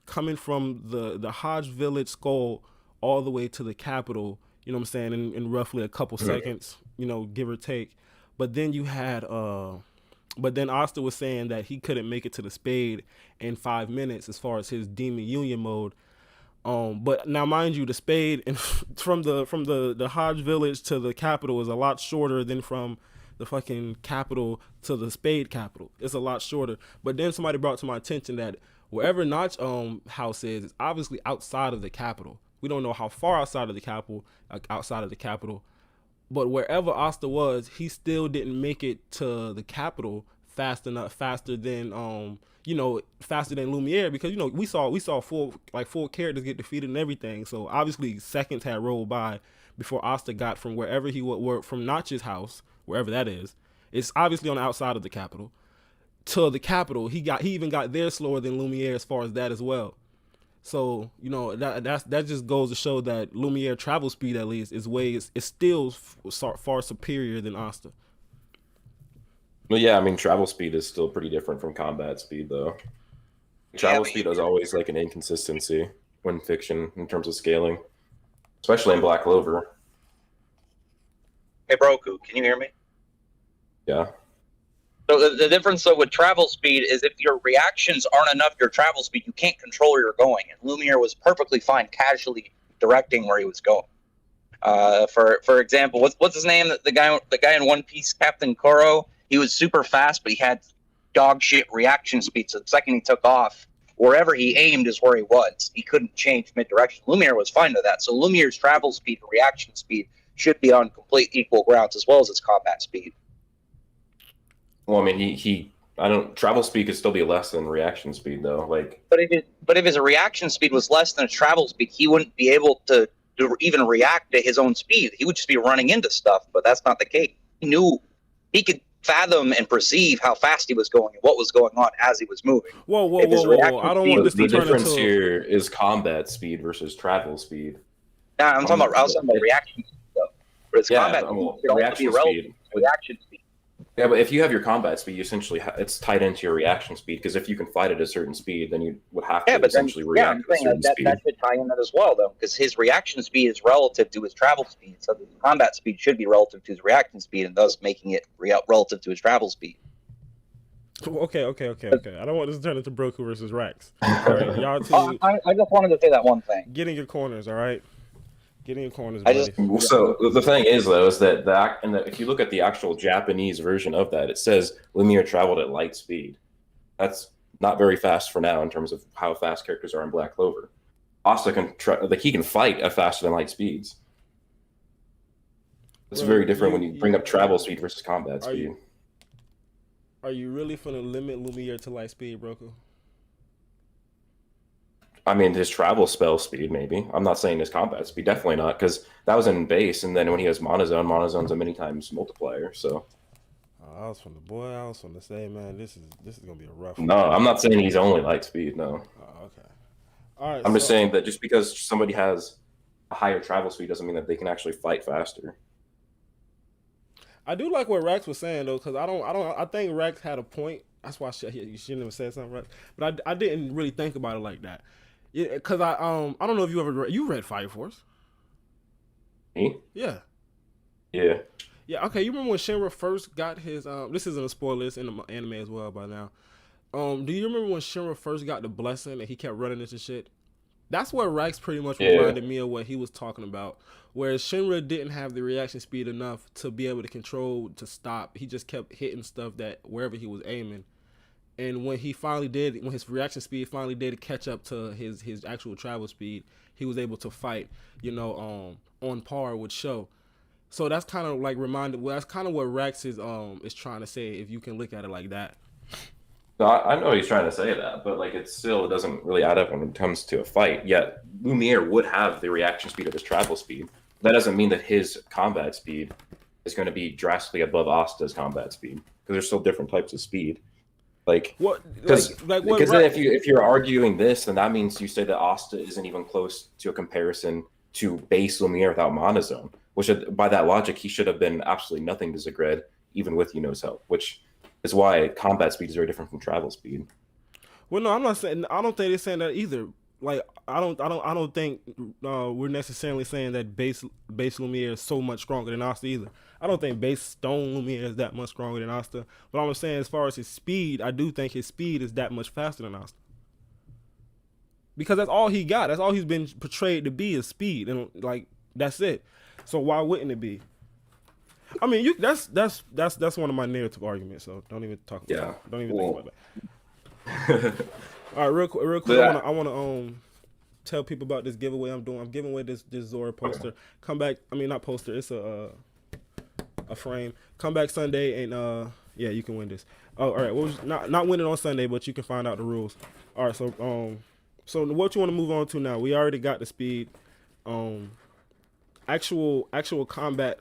coming from the Hodge village skull all the way to the capital, you know what I'm saying, in roughly a couple seconds, give or take. But then you had Asta was saying that he couldn't make it to the Spade in 5 minutes as far as his Demon Union mode. But now, mind you, the Spade from the Hodge village to the capital is a lot shorter than from the fucking capital to the Spade capital. It's a lot shorter. But then somebody brought to my attention that wherever Notch house is, it's obviously outside of the capital. We don't know how far outside of the capital, but wherever Asta was, he still didn't make it to the capital faster than Lumiere, because we saw full characters get defeated and everything. So obviously seconds had rolled by before Asta got from wherever he was from Notch's house, wherever that is. It's obviously on the outside of the capital to the capital. He even got there slower than Lumiere as far as that as well. So that just goes to show that Lumiere travel speed at least is still far superior than Asta. Well, yeah, travel speed is still pretty different from combat speed, though. Travel speed is always like an inconsistency when fiction in terms of scaling, especially in Black Clover. Hey, Broku, can you hear me? Yeah. So the difference though with travel speed is if your reactions aren't enough your travel speed, you can't control where you're going. And Lumiere was perfectly fine casually directing where he was going. For example, what's his name? The guy in One Piece, Captain Koro. He was super fast, but he had dog shit reaction speed. So the second he took off, wherever he aimed is where he was. He couldn't change mid-direction. Lumiere was fine with that. So Lumiere's travel speed and reaction speed should be on complete equal grounds, as well as its combat speed. Well, I mean, travel speed could still be less than reaction speed, though. But if his reaction speed was less than a travel speed, he wouldn't be able to even react to his own speed. He would just be running into stuff, but that's not the case. He could fathom and perceive how fast he was going and what was going on as he was moving. Whoa! I don't want this to the turn difference into here is combat speed versus travel speed. Nah, I was talking about reaction speed, though. But it's combat speed reaction speed. Reaction speed. Yeah, but if you have your combat speed, you essentially it's tied into your reaction speed, because if you can fight at a certain speed, then you would have to essentially react at a certain speed. That should tie in that as well, though, because his reaction speed is relative to his travel speed, so the combat speed should be relative to his reaction speed, and thus making it relative to his travel speed. Okay. I don't want this to turn into Broku versus Rax. All right, y'all two. I just wanted to say that one thing. Get in your corners, all right? Get in your corners, buddy. So the thing is, though, is that if you look at the actual Japanese version of that, it says Lumiere traveled at light speed. That's not very fast for now in terms of how fast characters are in Black Clover. Asta he can fight at faster than light speeds. It's very different when you bring up travel speed versus combat speed. Are you really going to limit Lumiere to light speed, Broku? I mean, his travel spell speed, maybe. I'm not saying his combat speed. Definitely not, because that was in base, and then when he has Monozone's a many times multiplier, so... I was from the say, man, this is going to be a rough one. No, I'm not saying he's only light speed, no. Okay. All right. I'm just saying that just because somebody has a higher travel speed doesn't mean that they can actually fight faster. I do like what Rax was saying, though, because I think Rax had a point. That's why you shouldn't have said something, Rax. But I didn't really think about it like that. Yeah, because I don't know if you read Fire Force. Me? Yeah. Yeah. Yeah. Okay. You remember when Shinra first got his? This isn't a spoiler. It's in the anime as well by now. Do you remember when Shinra first got the blessing and he kept running into shit? That's what Rax pretty much reminded me of what he was talking about. Whereas Shinra didn't have the reaction speed enough to be able to control to stop. He just kept hitting stuff that wherever he was aiming. And when his reaction speed finally did catch up to his actual travel speed, he was able to fight, on par with Sho. So that's kind of like that's kind of what Rax is trying to say, if you can look at it like that. No, I know he's trying to say that, but it doesn't really add up when it comes to a fight. Yet Lumiere would have the reaction speed of his travel speed. That doesn't mean that his combat speed is going to be drastically above Asta's combat speed, because there's still different types of speed. Because then if you're arguing this, then that means you say that Asta isn't even close to a comparison to base Lumiere without Monozone, which by that logic he should have been absolutely nothing to Zagred, even with Yuno's help, which is why combat speed is very different from travel speed. Well, no, I'm not saying. I don't think they're saying that either. I don't think we're necessarily saying that base Lumiere is so much stronger than Asta either. I don't think base Stone Lumiere is that much stronger than Asta. But I'm saying, as far as his speed, I do think his speed is that much faster than Asta. Because that's all he got. That's all he's been portrayed to be, is speed, and that's it. So why wouldn't it be? I mean, that's one of my narrative arguments. So don't even talk about it. Don't even think about that. All right, real quick. I want to tell people about this giveaway I'm doing. I'm giving away this Zora poster. Come back. I mean, not poster. It's a frame. Come back Sunday, and you can win this. Oh, all right. Well, not winning on Sunday, but you can find out the rules. All right. So what you want to move on to now? We already got the speed. Actual combat.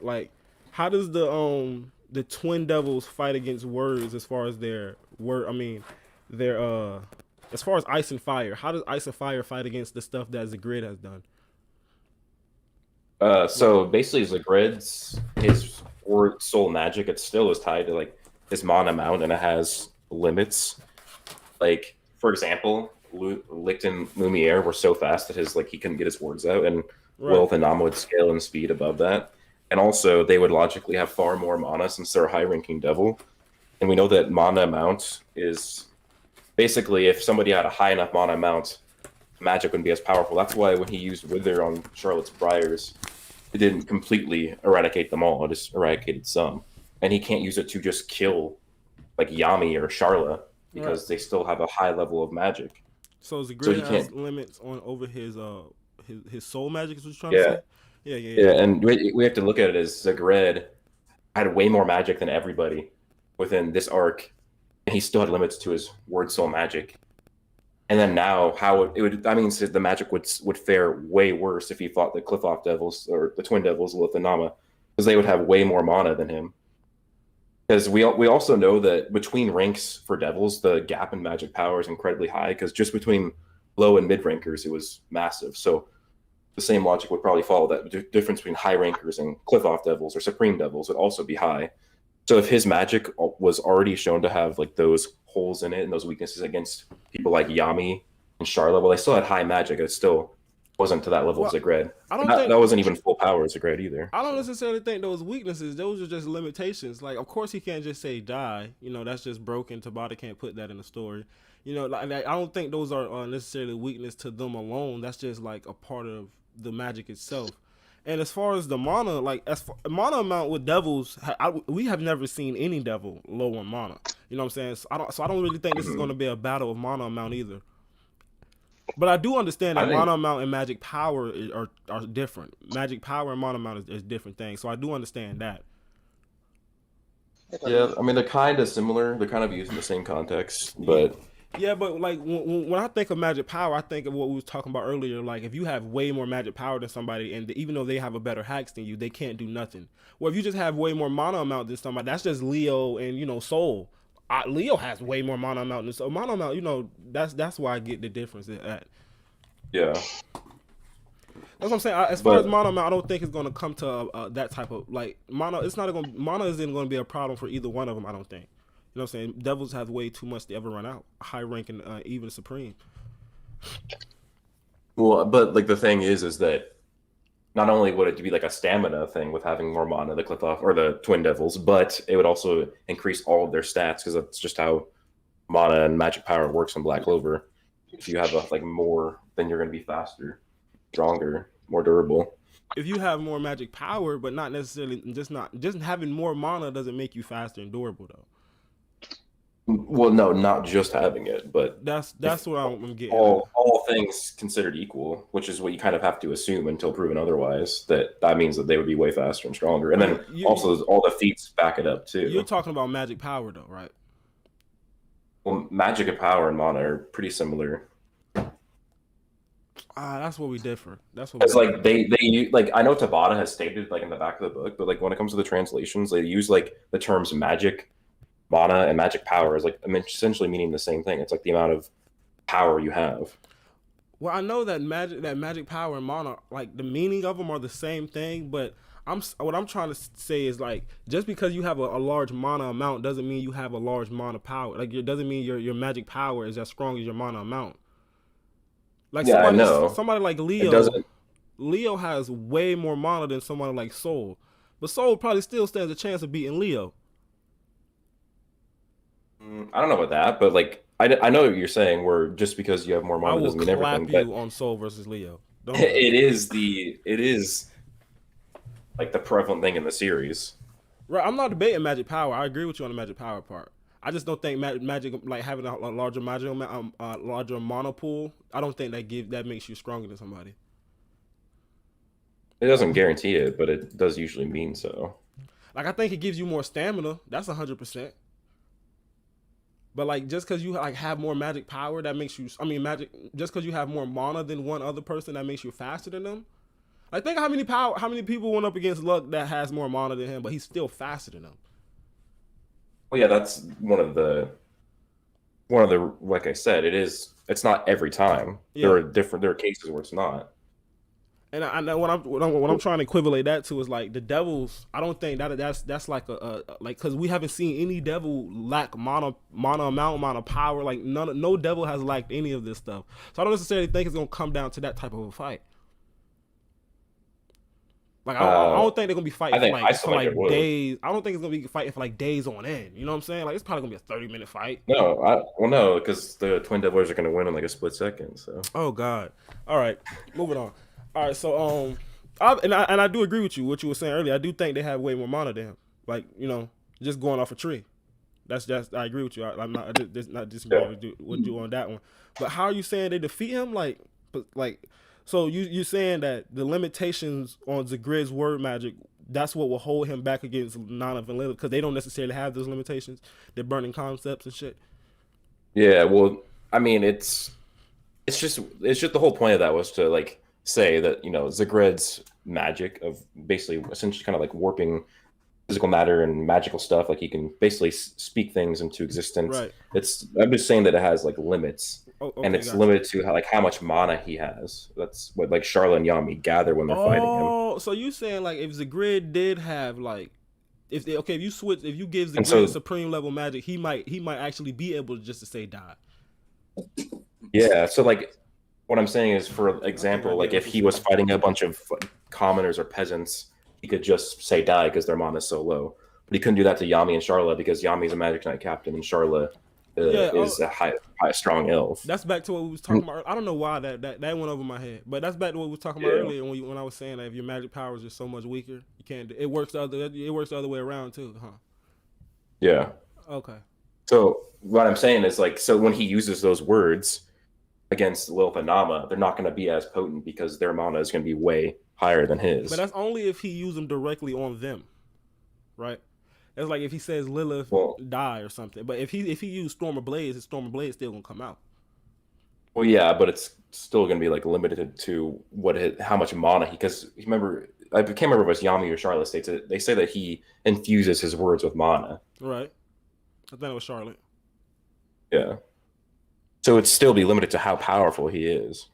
How does the Twin Devils fight against words as far as their word? I mean, their as far as Ice and Fire. How does Ice and Fire fight against the stuff that Zagred has done? So basically, Zagred's his word soul magic, it still is tied to his mana amount, and it has limits. For example, Licht and Lumiere were so fast that he couldn't get his words out, and Wealth and Nama would scale in speed above that. And also, they would logically have far more mana since they're a high-ranking devil. And we know that mana amount is basically, if somebody had a high enough mana amount, magic wouldn't be as powerful. That's why when he used Wither on Charlotte's Briars, it didn't completely eradicate them all. It just eradicated some. And he can't use it to just kill like Yami or Sharla because Right. they still have a high level of magic. So So Zagred he has can't. limits on over his soul magic. Is what you're trying to Yeah, say? Yeah, yeah, yeah, yeah. and we have to look at it as Zagred had way more magic than everybody within this arc, and he still had limits to his word soul magic. And then now, how it would, I mean, so the magic would fare way worse if he fought the Cliff-Off Devils or the Twin Devils, Lilith and Nama, because they would have way more mana than him. Because we also know that between ranks for Devils, the gap in magic power is incredibly high. Because just between low and mid rankers, it was massive. So the same logic would probably follow that the difference between high rankers and Cliff-Off Devils or Supreme Devils would also be high. So if his magic was already shown to have like those holes in it and those weaknesses against people like Yami and Charlotte, well, they still had high magic. It still wasn't to that level Well, of Zagred. I And don't that think wasn't even full power of Zagred either. I don't So necessarily think those weaknesses. Those are just limitations. Like, of course, he can't just say die. That's just broken. Tabata can't put that in the story. Like, I don't think those are necessarily weakness to them alone. That's just like a part of the magic itself. And as far as the mana, like mana amount with devils, we have never seen any devil low on mana. You know what I'm saying? So I don't really think this is going to be a battle of mana amount either. But I do understand I that think, mana amount and magic power are different. Magic power and mana amount is different things. So I do understand that. yeah, I mean, they're kind of similar. They're kind of used in the same context, but Yeah, but like when I think of magic power, I think of what we was talking about earlier. Like if you have way more magic power than somebody, and even though they have a better hacks than you, they can't do nothing. Well, if you just have way more mana amount than somebody, that's just Leo and Soul. Leo has way more mana amount than so mana amount. That's why I get the difference at. yeah. That's what I'm saying. As far as But mana amount, I don't think it's going to come to that type of like mana. It's not going. Mana isn't going to be a problem for either one of them. I don't think. You know what I'm saying? Devils have way too much to ever run out. High ranking, even Supreme. well, but like the thing is that not only would it be like a stamina thing with having more mana, the Cliff-Off or the Twin Devils, but it would also increase all of their stats because that's just how mana and magic power works in Black Clover. If you have like more, then you're going to be faster, stronger, more durable. If you have more magic power, but not necessarily just having more mana doesn't make you faster and durable though. Well, no, not just having it, but That's if what I'm getting. all things considered equal, which is what you kind of have to assume until proven otherwise, that means that they would be way faster and stronger. And then also all the feats back it up too. You're talking about magic power though, right? Well, magic and power and mana are pretty similar. That's where we differ. That's what Because we like like I know Tabata has stated like in the back of the book, but like when it comes to the translations, they use like the terms magic, mana, and magic power as like essentially meaning the same thing. It's like the amount of power you have. Well, I know that magic power and mana, like the meaning of them are the same thing, but what I'm trying to say is like just because you have a large mana amount doesn't mean you have a large mana power. Like it doesn't mean your magic power is as strong as your mana amount. Like Yeah, I know. somebody like It Leo, doesn't. Leo has way more mana than someone like Soul, but Soul probably still stands a chance of beating Leo. I don't know about that, but like I know what you're saying. Where just because you have more I mana will doesn't mean everything. clap But you on Soul versus Leo. Don't it is like the prevalent thing in the series. Right, I'm not debating magic power. I agree with you on the magic power part. I just don't think magic, like having a larger magic, larger mana pool. I don't think that makes you stronger than somebody. It doesn't guarantee it, but it does usually mean so. Like I think it gives you more stamina. That's 100%. But like just because you like have more magic power, that makes you. I mean, magic. Just because you have more mana than one other person, that makes you faster than them. Like think how many people went up against Luck that has more mana than him, but he's still faster than them. Well, yeah, that's one of the like I said, it's not every time. Yeah. There are cases where it's not. And I know what I'm trying to equivalate that to is like the devils. I don't think that's like like because we haven't seen any devil lack mana amount, mana power. Like no devil has lacked any of this stuff. So I don't necessarily think it's gonna come down to that type of a fight. Like I don't think they're gonna be fighting for like days. I don't think it's gonna be fighting for like days on end. You know what I'm saying? Like it's probably gonna be a 30-minute fight. No, because the Twin Devils are gonna win in like a split second. So. Oh God. All right, moving on. All right, so I do agree with you what you were saying earlier. I do think they have way more mana than him. Like just going off a tree. That's just I agree with you. I'm not Yeah. disagreeing with you on that one. But how are you saying they defeat him? So you saying that the limitations on Zagred's word magic, that's what will hold him back against Nana and Lilith, because they don't necessarily have those limitations. They're burning concepts and shit. Yeah, well, I mean, it's just the whole point of that was to like say that Zagred's magic of basically essentially kind of like warping physical matter and magical stuff, like he can basically speak things into existence. Right. I'm just saying that it has like limits, and it's gotcha. limited to how much mana he has. That's what like Charlotte and Yami gather when they're fighting him. Oh, so you saying like if Zagred did have like if you give Zagred so- supreme level magic, he might actually be able just to say die. Yeah, so like what I'm saying is, for example, I like get if what he you're was saying. fighting a bunch of like, commoners or peasants, he could just say die because their mana is so low. But he couldn't do that to Yami and Charlotte because Yami's a Magic Knight captain and Charlotte is a high strong elf. That's back to what we was talking about. I don't know why that went over my head, but that's back to what we was talking about earlier when I was saying that if your magic powers are so much weaker, you can't. It works the other way around too, huh? Yeah. Okay. So what I'm saying is like, so when he uses those words against Lilith and Nama, they're not going to be as potent because their mana is going to be way higher than his. But that's only if he uses them directly on them, right? That's like if he says Lilith die or something. But if he used Storm of Blaze, his Storm of Blaze still gonna come out. Well, yeah, but it's still going to be like limited to how much mana because remember, I can't remember if it's Yami or Charlotte states it. They say that he infuses his words with mana. Right. I think it was Charlotte. Yeah. So it'd still be limited to how powerful he is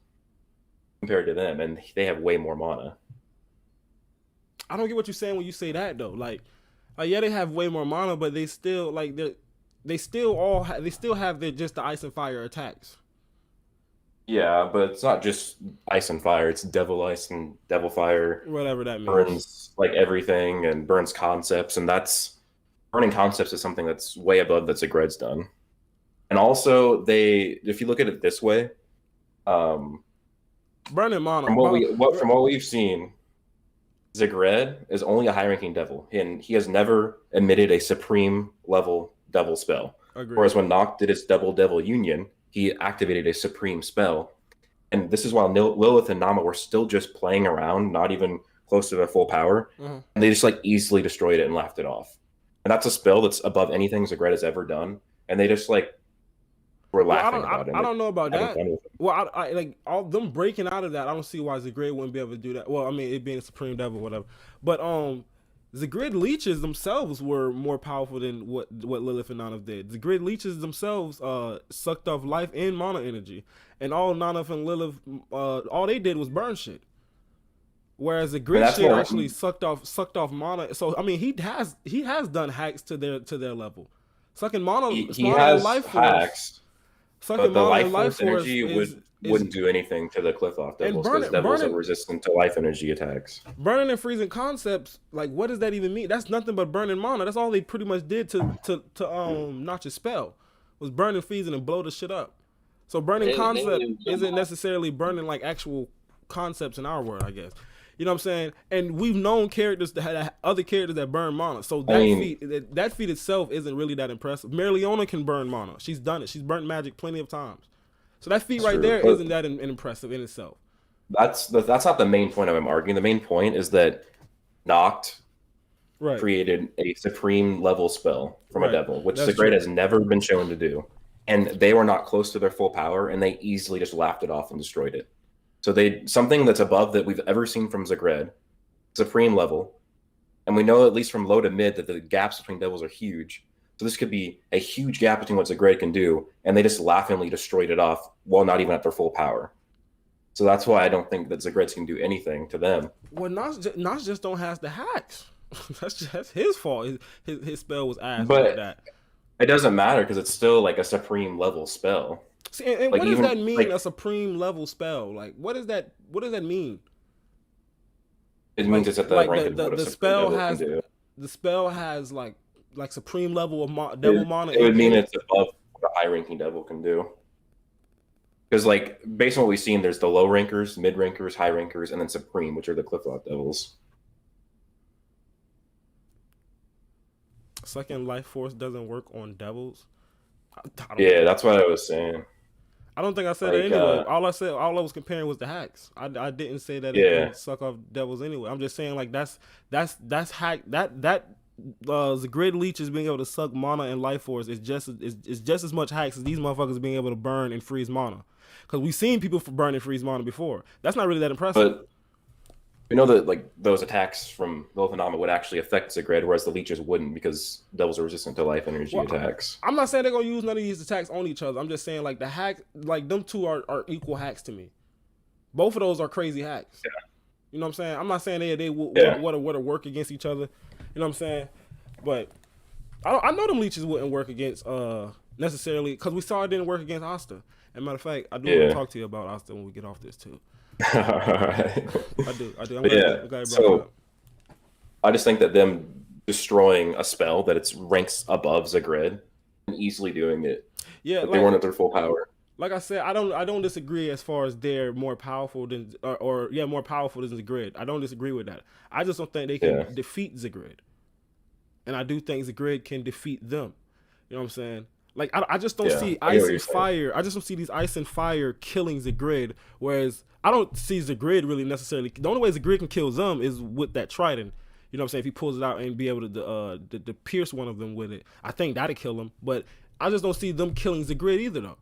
compared to them, and they have way more mana. I don't get what you're saying when you say that though. Like yeah, they have way more mana, but they still they still have just the ice and fire attacks. Yeah, but it's not just ice and fire. It's devil ice and devil fire. Whatever that means. Burns like everything and burns concepts, and that's burning concepts is something that's way above that Zagred's done. And also, if you look at it this way, burning mana. From what we've seen, Zagred is only a high-ranking devil, and he has never emitted a supreme level devil spell. Agreed. Whereas when Noct did his double devil union, he activated a supreme spell, and this is while Lilith and Nama were still just playing around, not even close to their full power, and they just like easily destroyed it and laughed it off. And that's a spell that's above anything Zagred has ever done, and they just like were laughing about it. I don't know about that. fun with it. Well, I like all them breaking out of that. I don't see why Zagred wouldn't be able to do that. Well, I mean, it being a supreme devil, whatever. But Zagred leeches themselves were more powerful than what Lilith and Nana did. Zagred leeches themselves sucked off life and mana energy, and all Nana and Lilith all they did was burn shit. Whereas Zagred shit actually sucked off mana. So I mean, he has done hacks to their level, sucking mana. He has life hacks. Sucking But the mana life force force energy wouldn't do anything to the Cliff-Off devils because devils are resistant to life energy attacks. Burning and freezing concepts, like what does that even mean? That's nothing but burning mana. That's all they pretty much did to notch a spell, was burning, freezing, and blow the shit up. So burning concept isn't necessarily burning like actual concepts in our world, I guess. You know what I'm saying? And we've known characters that had other characters that burn mana. So that feat itself isn't really that impressive. Marileona can burn mana. She's done it. She's burnt magic plenty of times. So that feat right there isn't that impressive in itself. That's not the main point of I'm arguing. The main point is that Noct created a supreme level spell from a devil, which Zagred has never been shown to do. And they were not close to their full power, and they easily just laughed it off and destroyed it. So something that's above that we've ever seen from Zagred, supreme level, and we know at least from low to mid that the gaps between devils are huge. So this could be a huge gap between what Zagred can do, and they just laughingly destroyed it off while not even at their full power. So that's why I don't think that Zagred can do anything to them. Well, Nox just don't have the hacks. that's his fault. His spell was ass like that. It doesn't matter because it's still like a supreme level spell. See, and what does that mean? A supreme level spell? Like, what does that mean? It means it's at the rank of what a supreme devil can do. The spell has like supreme level of devil mana. It would mean it's above what a high ranking devil can do. Because like based on what we've seen, there's the low rankers, mid rankers, high rankers, and then supreme, which are the Cliff-Off devils. second life force doesn't work on devils. I don't Yeah, think, that's what I was saying. I don't think I said that Like, anyway. All I was comparing was the hacks. I didn't say that it yeah, can suck off devils anyway. I'm just saying like that's hack that the grid leeches being able to suck mana and life force is just as much hacks as these motherfuckers being able to burn and freeze mana. Because we've seen people burn and freeze mana before. That's not really that impressive. but we know that like those attacks from Lothanama would actually affect Zagred, whereas the leeches wouldn't because devils are resistant to life energy attacks. I'm not saying they're gonna use none of these attacks on each other. I'm just saying like the hack, like them two are equal hacks to me. Both of those are crazy hacks. Yeah. You know what I'm saying? I'm not saying they would work against each other. You know what I'm saying? But I know them leeches wouldn't work against necessarily because we saw it didn't work against Asta. And matter of fact, I do want to talk to you about Asta when we get off this too. All right. I do. I'm yeah. So I just think that them destroying a spell that it's ranks above Zagred and easily doing it. Yeah, like, they weren't at their full power. Like I said, I don't disagree as far as they're more powerful than more powerful than Zagred. I don't disagree with that. I just don't think they can defeat Zagred. And I do think Zagred can defeat them. You know what I'm saying? Like I just don't see ice and fire. I just don't see these ice and fire killing Zagred. Whereas I don't see Zagred really necessarily. The only way Zagred can kill them is with that trident. You know what I'm saying? If he pulls it out and be able to pierce one of them with it, I think that'd kill him. But I just don't see them killing Zagred either though.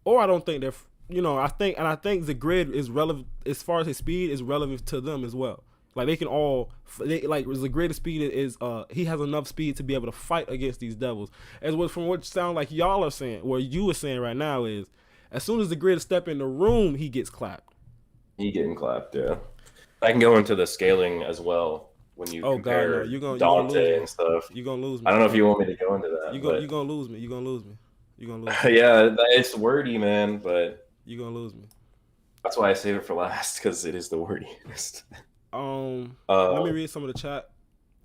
Or I don't think they're. I think Zagred is relevant as far as his speed is relevant to them as well. Like they can all, the greatest speed is he has enough speed to be able to fight against these devils. As what from what sound like y'all are saying, what you are saying right now is, as soon as the grid step in the room, he gets clapped. He getting clapped, yeah. I can go into the scaling as well when you compare Dante and stuff. You're gonna lose me. I don't know if you want me to go into that. You're gonna lose me. You're gonna lose me. Yeah, it's wordy, man, but you're gonna lose me. That's why I save it for last because it is the wordiest. Let me read some of the chat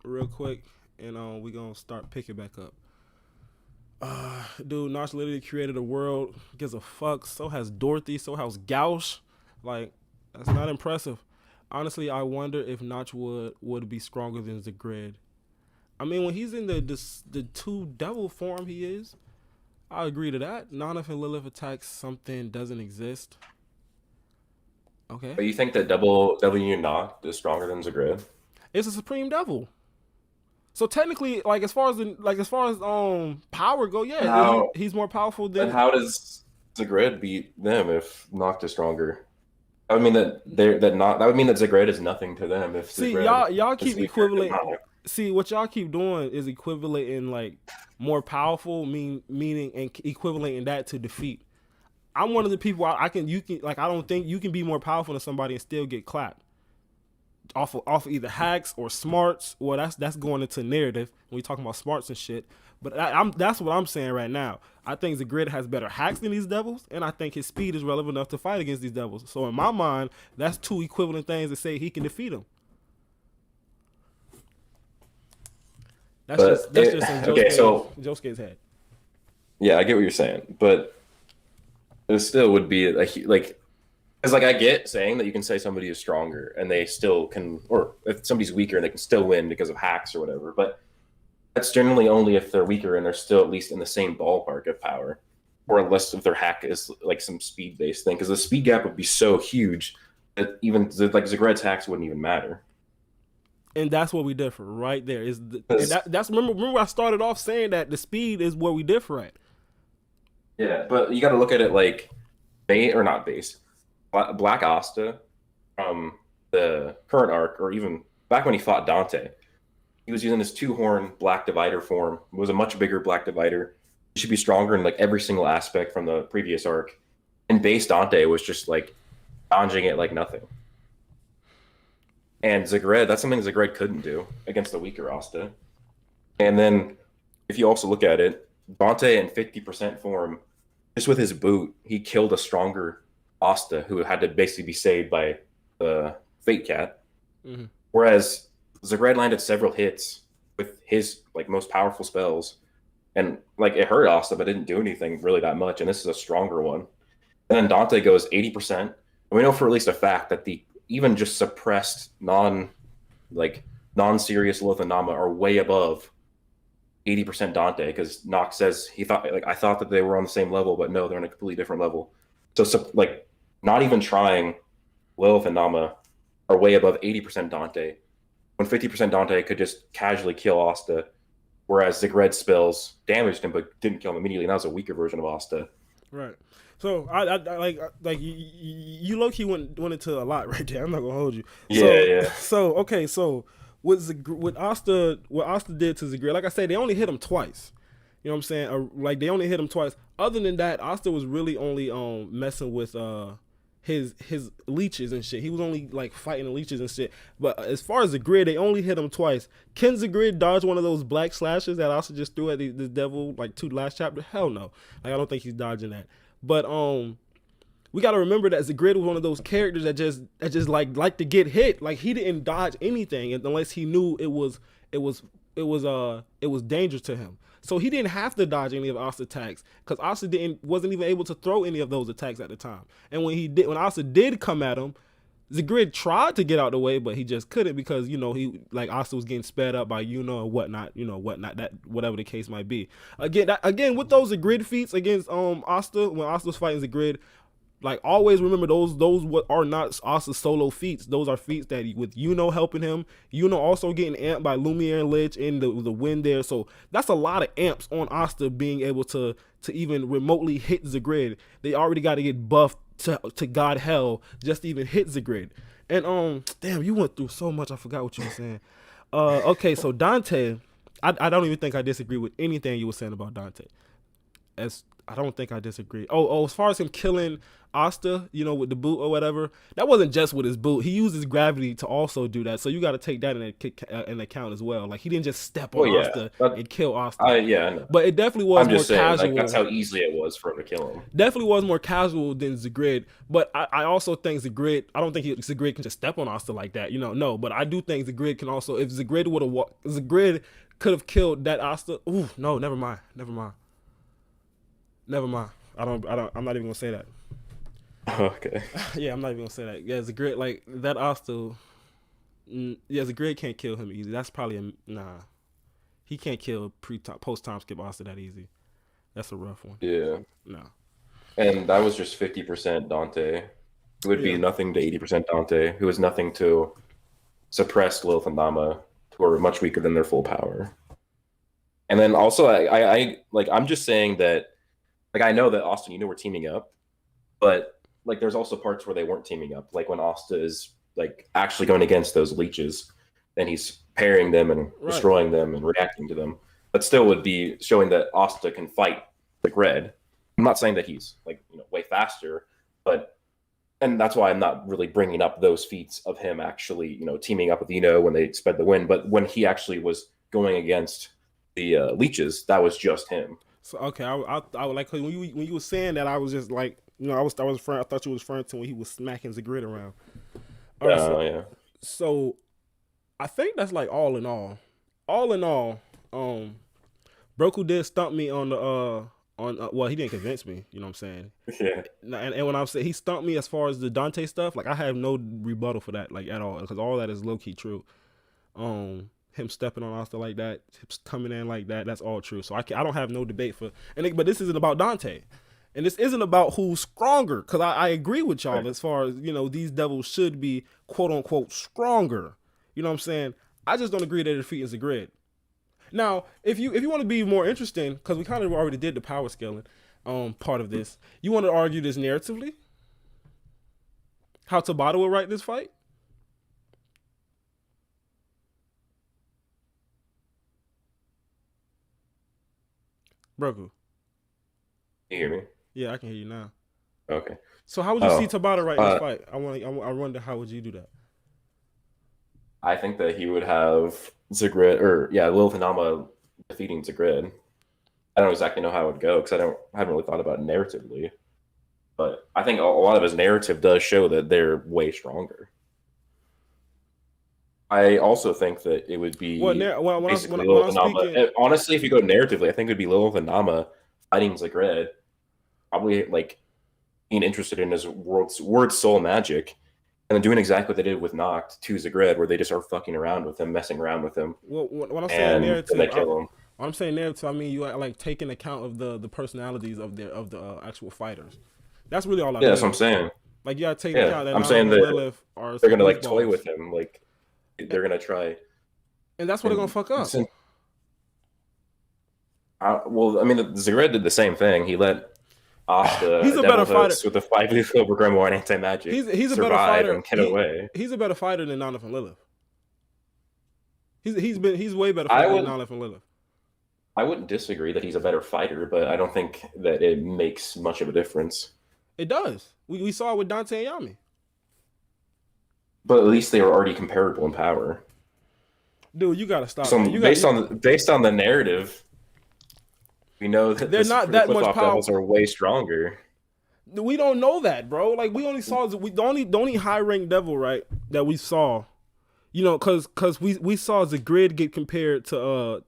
real quick, and we gonna start picking back up. Dude, Notch literally created a world. Gives a fuck. So has Dorothy. So has Gauche. Like, that's not impressive. Honestly, I wonder if Notch would be stronger than Zagred. I mean, when he's in the two devil form, he is. I agree to that. Naneth and Lilith attacks something doesn't exist. Okay. But you think that double Union Noct is stronger than Zagred? It's a supreme devil. So technically, like as far as power go, yeah, he's more powerful than. And how does Zagred beat them if Noct is stronger? I mean that would mean that Zagred is nothing to them. If y'all keep equivalent. See what y'all keep doing is equivalating like more powerful meaning and equivalating that to defeat. I'm one of the people I don't think you can be more powerful than somebody and still get clapped off of either hacks or smarts. Well, that's going into narrative when we talking about smarts and shit. But that's what I'm saying right now. I think Zagred has better hacks than these devils, and I think his speed is relevant enough to fight against these devils. So in my mind, that's two equivalent things to say he can defeat them. That's just in Josuke's head. Yeah, I get what you're saying, but it still would be like because I get saying that you can say somebody is stronger and they still can, or if somebody's weaker and they can still win because of hacks or whatever, but that's generally only if they're weaker and they're still at least in the same ballpark of power, or unless if their hack is like some speed based thing, because the speed gap would be so huge that even like Zagred's hacks wouldn't even matter. And that's where we differ right there. That's remember I started off saying that the speed is where we differ at. Yeah, but you got to look at it like Black Asta from the current arc, or even back when he fought Dante, he was using this 2-horn Black Divider form. It was a much bigger Black Divider. He should be stronger in like every single aspect from the previous arc. And base Dante was just like dodging it like nothing. And Zagred, that's something Zagred couldn't do against the weaker Asta. And then if you also look at it, Dante in 50% form, just with his boot, he killed a stronger Asta who had to basically be saved by the Fate Cat. Mm-hmm. Whereas Zagred landed several hits with his like most powerful spells. And like it hurt Asta, but didn't do anything really that much. And this is a stronger one. And then Dante goes 80%. And we know for at least a fact that the even just suppressed non-serious Lothanama are way above 80% Dante because Noct says he thought like I thought that they were on the same level, but no, they're on a completely different level. So like not even trying, Lilith and Nama are way above 80% Dante, when 50% Dante could just casually kill Asta, whereas Zagred spells damaged him but didn't kill him immediately. And that was a weaker version of Asta. Right. So I like you low key went into a lot right there. I'm not gonna hold you. Yeah. So okay. So what Asta did to Zagred, like I said, they only hit him twice. You know what I'm saying? Like they only hit him twice. Other than that, Asta was really only messing with his leeches and shit. He was only like fighting the leeches and shit. But as far as Zagred, they only hit him twice. Can Zagred dodge one of those black slashes that Asta just threw at the devil like to the last chapter? Hell no. Like I don't think he's dodging that. But we gotta remember that Zagred was one of those characters that just like to get hit. Like he didn't dodge anything unless he knew it was dangerous to him. So he didn't have to dodge any of Asta's attacks because Asta wasn't even able to throw any of those attacks at the time. And when Asta did come at him, Zagred tried to get out the way, but he just couldn't because he like Asta was getting sped up by and whatnot, that whatever the case might be. Again with those Zagred feats against Asta when Asta was fighting Zagred. Like always remember those what are not Asta's solo feats. Those are feats that with helping him, also getting amped by Lumiere and Lich in the wind there. So that's a lot of amps on Asta being able to even remotely hit Zagred. They already got to get buffed to God hell just to even hit Zagred. And damn, you went through so much. I forgot what you were saying. Okay, so Dante, I don't even think I disagree with anything you were saying about Dante. I don't think I disagree. As far as him killing Asta, with the boot or whatever, that wasn't just with his boot. He uses gravity to also do that. So you got to take that in account as well. Like he didn't just step on Asta and kill Asta. I know. But it definitely was more casual. Like, that's how easily it was for him to kill him. Definitely was more casual than Zagred. But I also think Zagred, I don't think Zagred can just step on Asta like that. No. But I do think Zagred can also, if Zagred would have Zagred could have killed that Asta. Ooh, no, never mind. I'm not even gonna say that. Okay. Yeah, I'm not even gonna say that. Yeah, Zagred, like that Asta. Yeah, Zagred can't kill him easy. That's probably nah. He can't kill post time skip Asta that easy. That's a rough one. Yeah. No. And that was just 50% Dante. It would be nothing to 80% Dante, who was nothing to suppress Lilith and Nama, who are much weaker than their full power. And then also, I'm just saying that. Like, I know that Asta and we're teaming up, but like there's also parts where they weren't teaming up. Like when Asta is like actually going against those leeches, then he's parrying them and destroying them and reacting to them. But still would be showing that Asta can fight Zagred. I'm not saying that he's like way faster, and that's why I'm not really bringing up those feats of him actually teaming up with when they sped the wind. But when he actually was going against the leeches, that was just him. So okay, I would like when you were saying that, I was just like I thought you was referring to when he was smacking Zagred around. Yeah. So I think that's like all in all, Broku did stump me on the well, he didn't convince me. You know what I'm saying? Yeah. And when I'm saying he stumped me as far as the Dante stuff, like I have no rebuttal for that, like at all, because all that is low key true. Him stepping on Asta like that, him coming in like that, that's all true. So I don't have no debate but this isn't about Dante. And this isn't about who's stronger, because I agree with y'all as far as, these devils should be quote unquote stronger. You know what I'm saying? I just don't agree that defeating Zagred. Now, if you want to be more interesting, because we kind of already did the power scaling part of this, you want to argue this narratively? How Tabata would write this fight? Broku. You hear me? Yeah, I can hear you now. Okay. So how would you see Tabata write this fight? I wonder how would you do that? I think that he would have Zagred, Lilith and Nama defeating Zagred. I don't exactly know how it would go because I haven't really thought about it narratively. But I think a lot of his narrative does show that they're way stronger. I also think that it would be honestly, if you go narratively, I think it would be Lilith and Nama fighting Zagred, probably like being interested in his word soul magic, and then doing exactly what they did with Noct to Zagred, where they just are fucking around with him, messing around with him. Well, when I'm saying narrative, they kill him. When I'm saying narrative, I mean you like taking account of the personalities of the actual fighters. That's really all I Yeah, mean. that's what I'm saying. Like you gotta take Yeah, account that I'm Nana saying and that Lilith are they're some gonna like toy goofballs, with him, like they're gonna try, and that's what they're gonna and fuck up. since, well, I mean, Zagred did the same thing. He let Asta, He's a a devil better fighter. host with a 5 lethal grimoire and anti-magic, He's a better survive fighter. and get away. He's a better fighter than Nana and Lilith. He's way better I fighter than would Nana and Lilith. I wouldn't disagree that he's a better fighter, but I don't think that it makes much of a difference. It does. We saw it with Dante and Yami. But at least they were already comparable in power. Dude, you gotta stop. So Man. based on the narrative, we know that They're not that much flip-flop devils powerful. are way stronger. We don't know that, bro. Like we only saw the only high ranked devil, right, that we saw. You know, cause we saw Zagred get compared to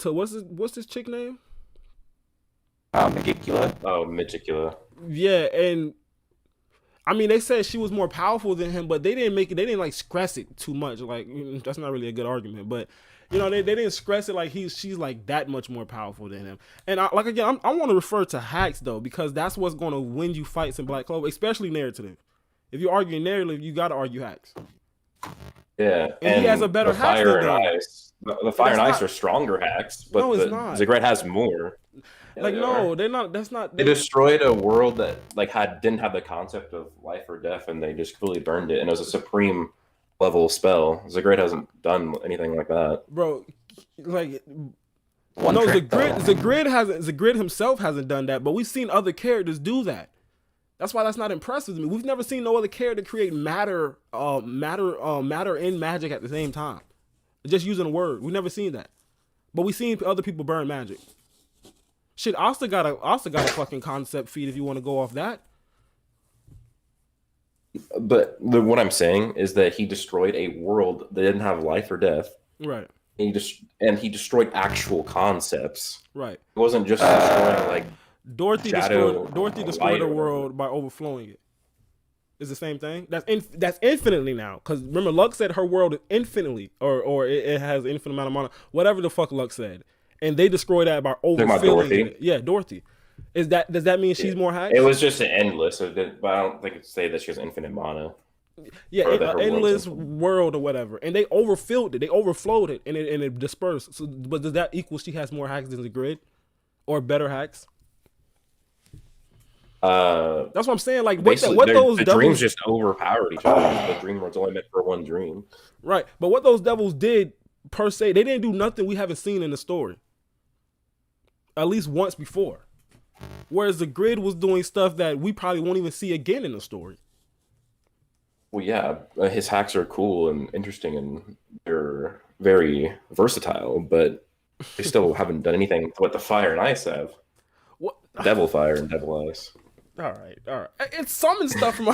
what's this chick name? Megicula. Oh, Magicula. Yeah, and I mean they said she was more powerful than him, but they didn't like stress it too much. Like that's not really a good argument, but you know they didn't stress it like she's like that much more powerful than him. And I want to refer to hacks though, because that's what's going to win you fights in Black Clover, especially narrative. If you're arguing narrative, you got to argue hacks. Yeah, and he has a better the hack fire than and them. ice. The fire and ice not- are stronger hacks, but No, it's not. Zagred has more. Yeah, Like they no, are. they're not. That's not. They destroyed a world that like didn't have the concept of life or death, and they just completely burned it. And it was a supreme level spell. Zagred hasn't done anything like that. Bro, like One no, trick, though. Zagred himself hasn't done that, but we've seen other characters do that. That's why that's not impressive to me. We've never seen no other character create matter and magic at the same time. Just using a word. We've never seen that. But we've seen other people burn magic. Shit, Asta got a fucking concept feed if you want to go off that. But what I'm saying is that he destroyed a world that didn't have life or death. Right. And he destroyed actual concepts. Right. It wasn't just destroying like Dorothy shadow, destroyed the light, world by overflowing it. It's the same thing. That's infinitely now. Because remember, Lux said her world is infinitely, or it has infinite amount of mana. Whatever the fuck Lux said, and they destroyed that by overfilling Dorothy? it. Yeah, Dorothy. Does that mean she's more hacked? it was just an endless. But I don't think it'd say that she has infinite mana. Yeah, or that her endless world's world or whatever, and they overfilled it. They overflowed it, and it dispersed. So, but does that equal she has more hacks than the grid, or better hacks? That's what I'm saying. Like what those the devils dreams just overpowered each other. The dream was only meant for one dream. right? But what those devils did per se, they didn't do nothing we haven't seen in the story. At least once before. Whereas the grid was doing stuff that we probably won't even see again in the story. Well, yeah, his hacks are cool and interesting, and they're very versatile. But they still haven't done anything to what the fire and ice have. What? Devil fire and devil ice. All right. It's summon stuff from. All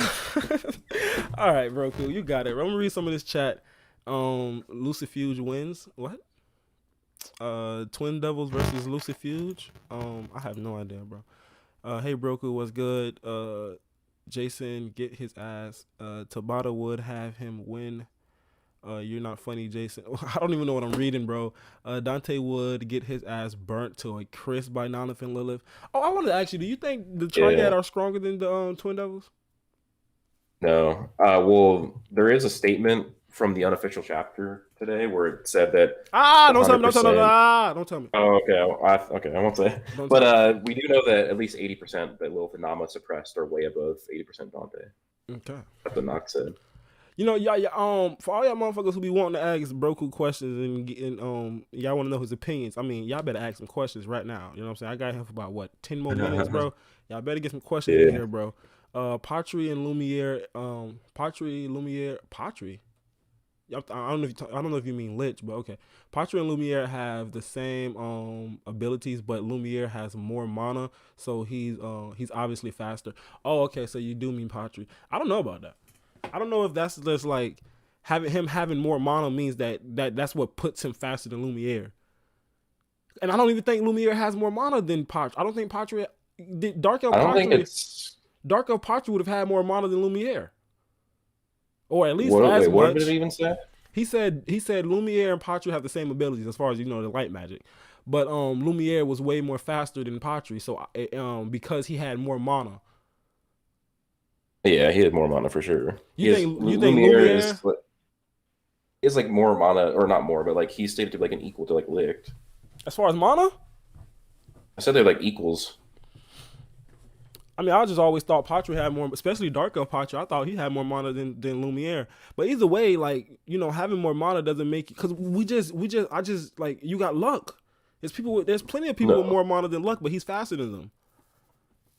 right, Broku, you got it. I'm gonna read some of this chat. Lucifuge wins. What? Twin Devils versus Lucifuge. I have no idea, bro. Hey Broku, what's good? Jason, get his ass. Tabata would have him win. You're not funny, Jason. I don't even know what I'm reading, bro. Dante would get his ass burnt to a crisp by Nonif and Lilith. Oh, I wanted to ask you, do you think the Triad are stronger than the Twin Devils? No. Well, there is a statement from the unofficial chapter today where it said that. Don't tell me. Don't tell me. Oh, okay. I won't say. But we do know that at least 80% that Lilith and Nama suppressed are way above 80% Dante. Okay. That's what Nox said. You know, for all y'all motherfuckers who be wanting to ask Broku questions and y'all want to know his opinions, I mean, y'all better ask some questions right now. You know what I'm saying? I got him for about 10 more minutes, bro. Y'all better get some questions in here, bro. Patry and Lumiere, Patry. I don't know if you mean Lich, but okay. Patry and Lumiere have the same abilities, but Lumiere has more mana, so he's obviously faster. Oh, okay, so you do mean Patry. I don't know about that. I don't know if that's just like having more mana means that's what puts him faster than Lumiere. And I don't even think Lumiere has more mana than Patry. I don't think Patry Dark Elf Patry would have had more mana than Lumiere. Or at least what as did much. it even say? He said Lumiere and Patry have the same abilities as far as, you know, the light magic. But Lumiere was way more faster than Patry, so because he had more mana. Yeah, he had more mana for sure. You think Lumiere Lumiere is like more mana, or not more, but like he's stated to be like an equal to like Licht. as far as mana? I said they're like equals. I mean, I just always thought Patry had more, especially Dark Elf Patry. I thought he had more mana than Lumiere. But either way, like, you know, having more mana doesn't make it, because I just like, you got Luck. There's plenty of people with more mana than Luck, but he's faster than them.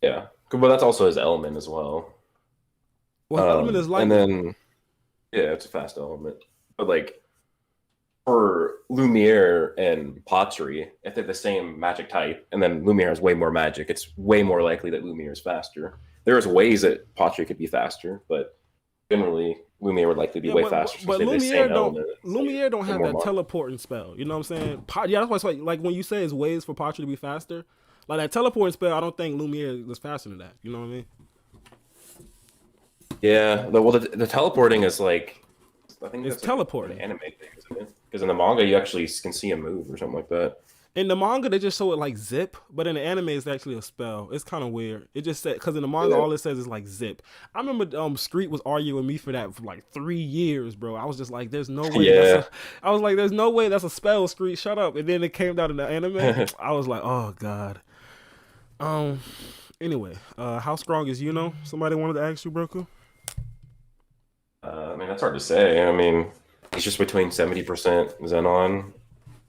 Yeah, but that's also his element as well. Well, his element is and lightning. then yeah, it's a fast element. But like for Lumiere and Patry, if they're the same magic type, and then Lumiere has way more magic, it's way more likely that Lumiere is faster. There's ways that Patry could be faster, but generally Lumiere would likely be way faster. But Lumiere don't have that teleporting spell. You know what I'm saying? Yeah, that's why it's like when you say it's ways for Patry to be faster, like that teleporting spell, I don't think Lumiere is faster than that. You know what I mean? Yeah, well, the teleporting is like, I think it's teleporting. Like an anime thing, isn't it? Because in the manga, you actually can see him move or something like that. In the manga, they just show it like zip, but in the anime, it's actually a spell. It's kind of weird. It just said, because in the manga, all it says is like zip. I remember Screet was arguing with me for that for like 3 years, bro. I was just like, there's no way. I was like, there's no way that's a spell, Screet. Shut up. And then it came down in the anime. I was like, oh god. Anyway, how strong is Yuno? Somebody wanted to ask you, Broku. I mean, that's hard to say. I mean, he's just between 70% Xenon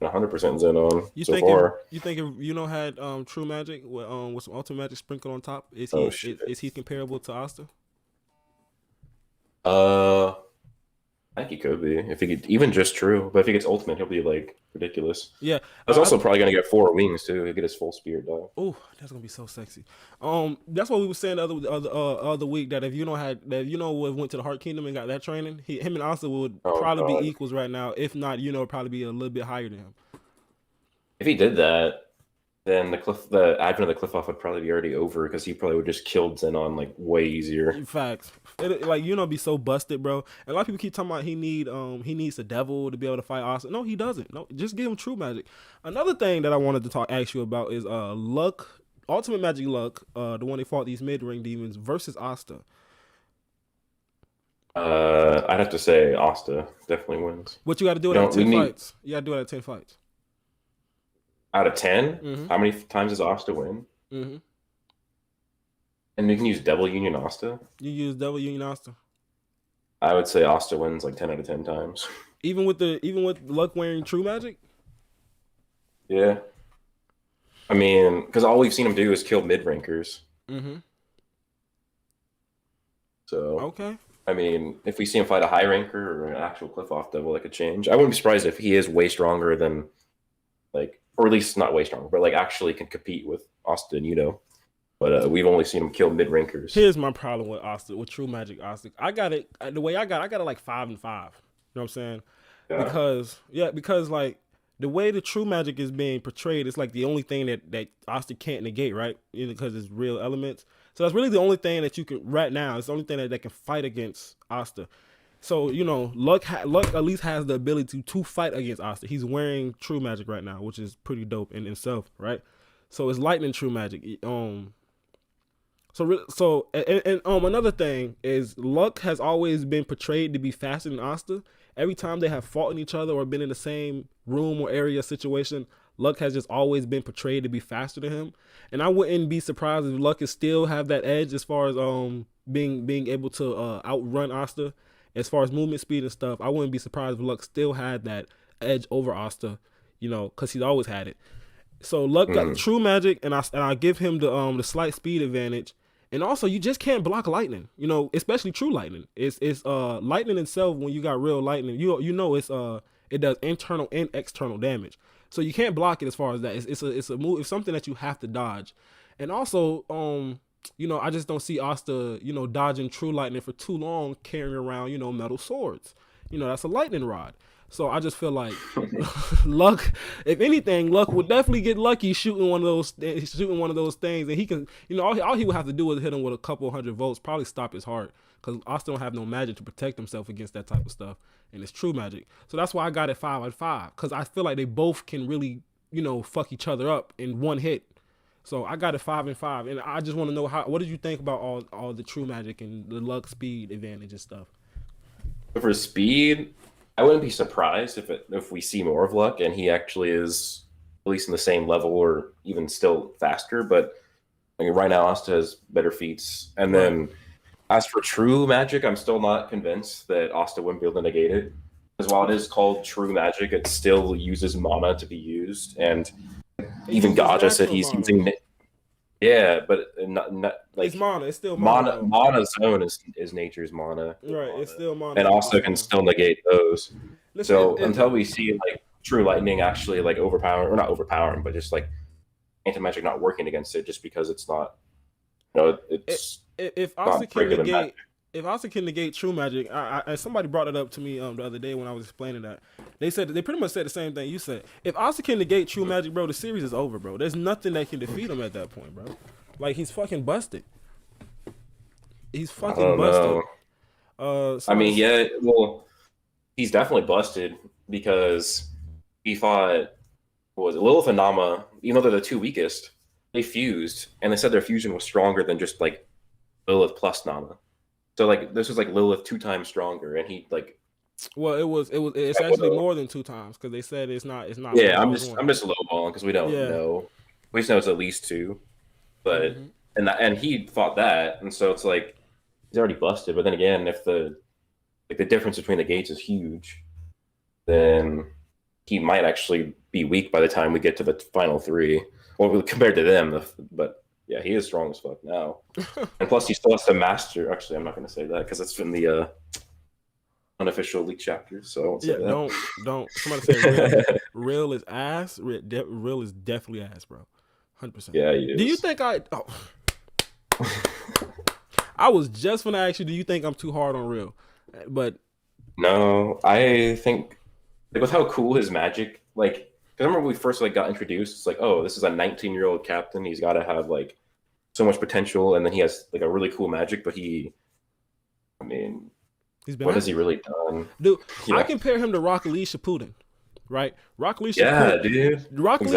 and 100% Xenon so far. You think if Yuno had true magic with some ultimate magic sprinkled on top, is he comparable to Asta? I think he could be, if he could, even just true. But if he gets ultimate, he'll be like ridiculous. Yeah, he's also probably gonna get 4 wings too. He'll get his full spirit dive. Oh, that's gonna be so sexy. That's what we were saying the other week, that if Yuno went to the Heart Kingdom and got that training, him and Asta would probably be equals right now. If not, Yuno would probably be a little bit higher than him. If he did that, then the advent of the cliff off would probably be already over, because he probably would just killed Xenon like way easier. Facts. Like, Yuno be so busted, bro. And a lot of people keep talking about he needs the devil to be able to fight Asta. No, he doesn't. No, just give him true magic. Another thing that I wanted to ask you about is Luck, ultimate magic Luck, the one they fought these mid-ring demons, versus Asta. I'd have to say Asta definitely wins. But you got to do it at 10 fights. You got to do it at 10 fights. Out of 10? Mm-hmm. How many times does Asta win? Mm-hmm. And you can use Devil Union Asta? You use Devil Union Asta? I would say Asta wins like 10 out of 10 times. Even with Luck wearing true magic? Yeah. I mean, because all we've seen him do is kill mid-rankers. Mm-hmm. So, okay. I mean, if we see him fight a high ranker or an actual cliff-off devil, that could change. I wouldn't be surprised if he is way stronger than, like, or at least not way stronger, but like actually can compete with Asta and Yuno. But we've only seen him kill mid-rankers. Here's my problem with Asta, with true magic Asta. I got it the way I got it like 5 and 5. You know what I'm saying? Yeah. Because like the way the true magic is being portrayed, it's like the only thing that Asta can't negate, right? Because it's real elements. So that's really the only thing that you can right now. It's the only thing that can fight against Asta. So, you know, Luck at least has the ability to fight against Asta. He's wearing true magic right now, which is pretty dope in itself, right? So it's lightning true magic. Another thing is Luck has always been portrayed to be faster than Asta. Every time they have fought in each other or been in the same room or area situation, Luck has just always been portrayed to be faster than him. And I wouldn't be surprised if Luck is still have that edge as far as being able to outrun Asta. As far as movement speed and stuff, I wouldn't be surprised if Luck still had that edge over Asta, you know, because he's always had it. So Luck got true magic, and I give him the slight speed advantage. And also, you just can't block lightning, you know, especially true lightning. It's lightning itself. When you got real lightning, you know it does internal and external damage. So you can't block it as far as that. It's a move. It's something that you have to dodge. And also, you know, I just don't see Asta, you know, dodging true lightning for too long, carrying around, you know, metal swords. You know, that's a lightning rod. So I just feel like luck. If anything, luck would definitely get lucky shooting one of those things, and he can, all he would have to do is hit him with a couple hundred volts, probably stop his heart, because Austin don't have no magic to protect himself against that type of stuff, and it's true magic. So that's why I got it 5 out of 5, because I feel like they both can really, fuck each other up in one hit. So I got it 5 and 5, and I just want to know what did you think about all the true magic and the luck speed advantage and stuff? For speed, I wouldn't be surprised if we see more of luck and he actually is at least in the same level or even still faster. But I mean, right now, Asta has better feats. And then as for true magic, I'm still not convinced that Asta wouldn't be able to negate it. Because while it is called true magic, it still uses mana to be used. And even Gaja said he's using it. Yeah, but not like it's mana. It's still mana. Mana's own is nature's mana. Right, it's still mana. And also can still negate those. Listen, so until we see like true lightning actually like overpowering, or not overpowering, but just like anti-magic not working against it, just because it's not, it's if Asta can negate true magic, I somebody brought it up to me the other day when I was explaining that. They pretty much said the same thing you said. If Asta can negate true magic, bro, the series is over, bro. There's nothing that can defeat him at that point, bro. Like, he's fucking busted. He's fucking busted. He's definitely busted because he fought, what was it, Lilith and Nama, even though they're the two weakest, they fused, and they said their fusion was stronger than just like Lilith plus Nama. So like this was like Lilith 2 times stronger, and he like. Well, it's actually more than 2 times, because they said it's not. Yeah, I'm just lowballing because we don't know. We just know it's at least 2, but and he fought that, and so it's like he's already busted. But then again, if the difference between the gates is huge, then he might actually be weak by the time we get to the final 3, well, compared to them. But yeah, he is strong as fuck now, and plus he still has to master. Actually, I'm not going to say that because it's in the unofficial leak chapters. So I won't say that. Don't. Somebody say real is ass. Real is definitely ass, bro. 100%. Yeah, he is. Do you think I was just gonna ask you, do you think I'm too hard on real? But no, I think like with how cool his magic, like, because I remember when we first like got introduced, it's like, oh, this is a 19-year-old captain. He's got to have like so much potential, and then he has like a really cool magic. But what has he really done? Dude, I compare him to Rock Lee Shippuden, right? Rock Lee Shippuden. Yeah, dude. Rock Lee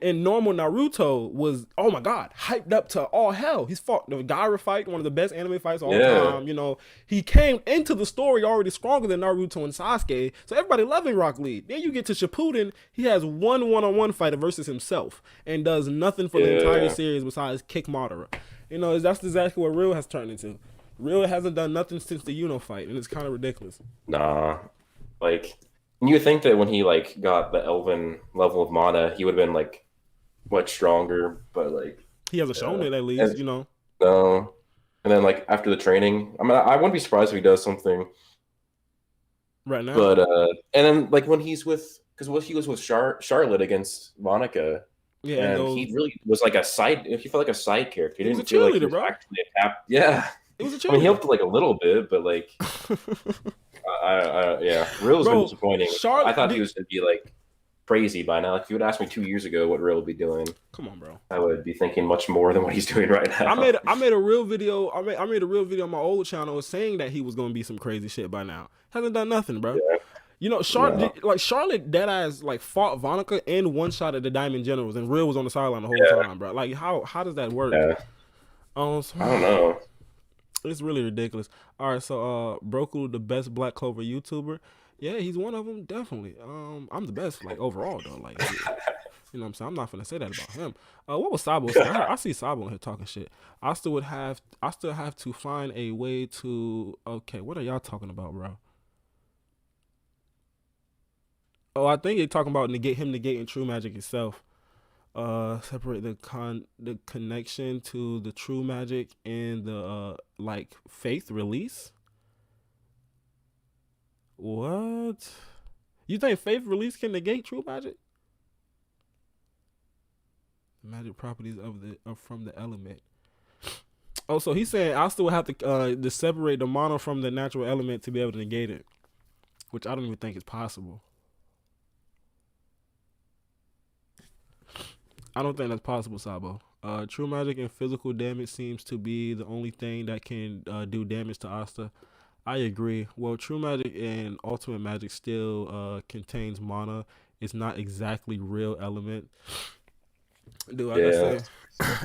and normal Naruto was, oh my God, hyped up to all hell. He's fought the Gaara fight, one of the best anime fights of all time. He came into the story already stronger than Naruto and Sasuke, so everybody loving Rock Lee. Then you get to Shippuden, he has one-on-one fighter versus himself and does nothing for the entire series besides kick Madara. That's exactly what Real has turned into. Real hasn't done nothing since the Yuno fight, and it's kind of ridiculous. Nah, like you would think that when he like got the Elven level of mana, he would have been like much stronger, but like he hasn't shown it at least, No, and then like after the training, I wouldn't be surprised if he does something right now. But and then like when he's because he was with Charlotte against Monica. Yeah, and he really was like he felt like a side character. He didn't feel like he was actually a cap. Yeah. It was he helped like a little bit, but like, Real's been disappointing. I thought he was going to be like crazy by now. Like if you would ask me 2 years ago what Real would be doing, come on, bro, I would be thinking much more than what he's doing right now. I made a real video. I made a real video on my old channel saying that he was going to be some crazy shit by now. Hasn't done nothing, bro. Yeah. Charlotte deadass like fought Vonica and one shot at the Diamond Generals, and Real was on the sideline the whole time, bro. Like how does that work? Yeah. I don't know. It's really ridiculous. All right, so Broku, the best Black Clover YouTuber. Yeah, he's one of them, definitely. I'm the best, like, overall, though. Like, you know what I'm saying? I'm not gonna say that about him. What was Sabo saying? I see Sabo in here talking shit. I still have to find a way to. Okay, what are y'all talking about, bro? Oh, I think you're talking about negating true magic itself. Separate the connection to the true magic and the like faith release. What? You think faith release can negate true magic? Magic properties of from the element. Oh, so he's saying I still have to separate the mana from the natural element to be able to negate it, which I don't even think is possible. I don't think that's possible, Sabo. True magic and physical damage seems to be the only thing that can do damage to Asta. I agree. Well, true magic and ultimate magic still contains mana. It's not exactly real element. Dude, like I Yeah. say,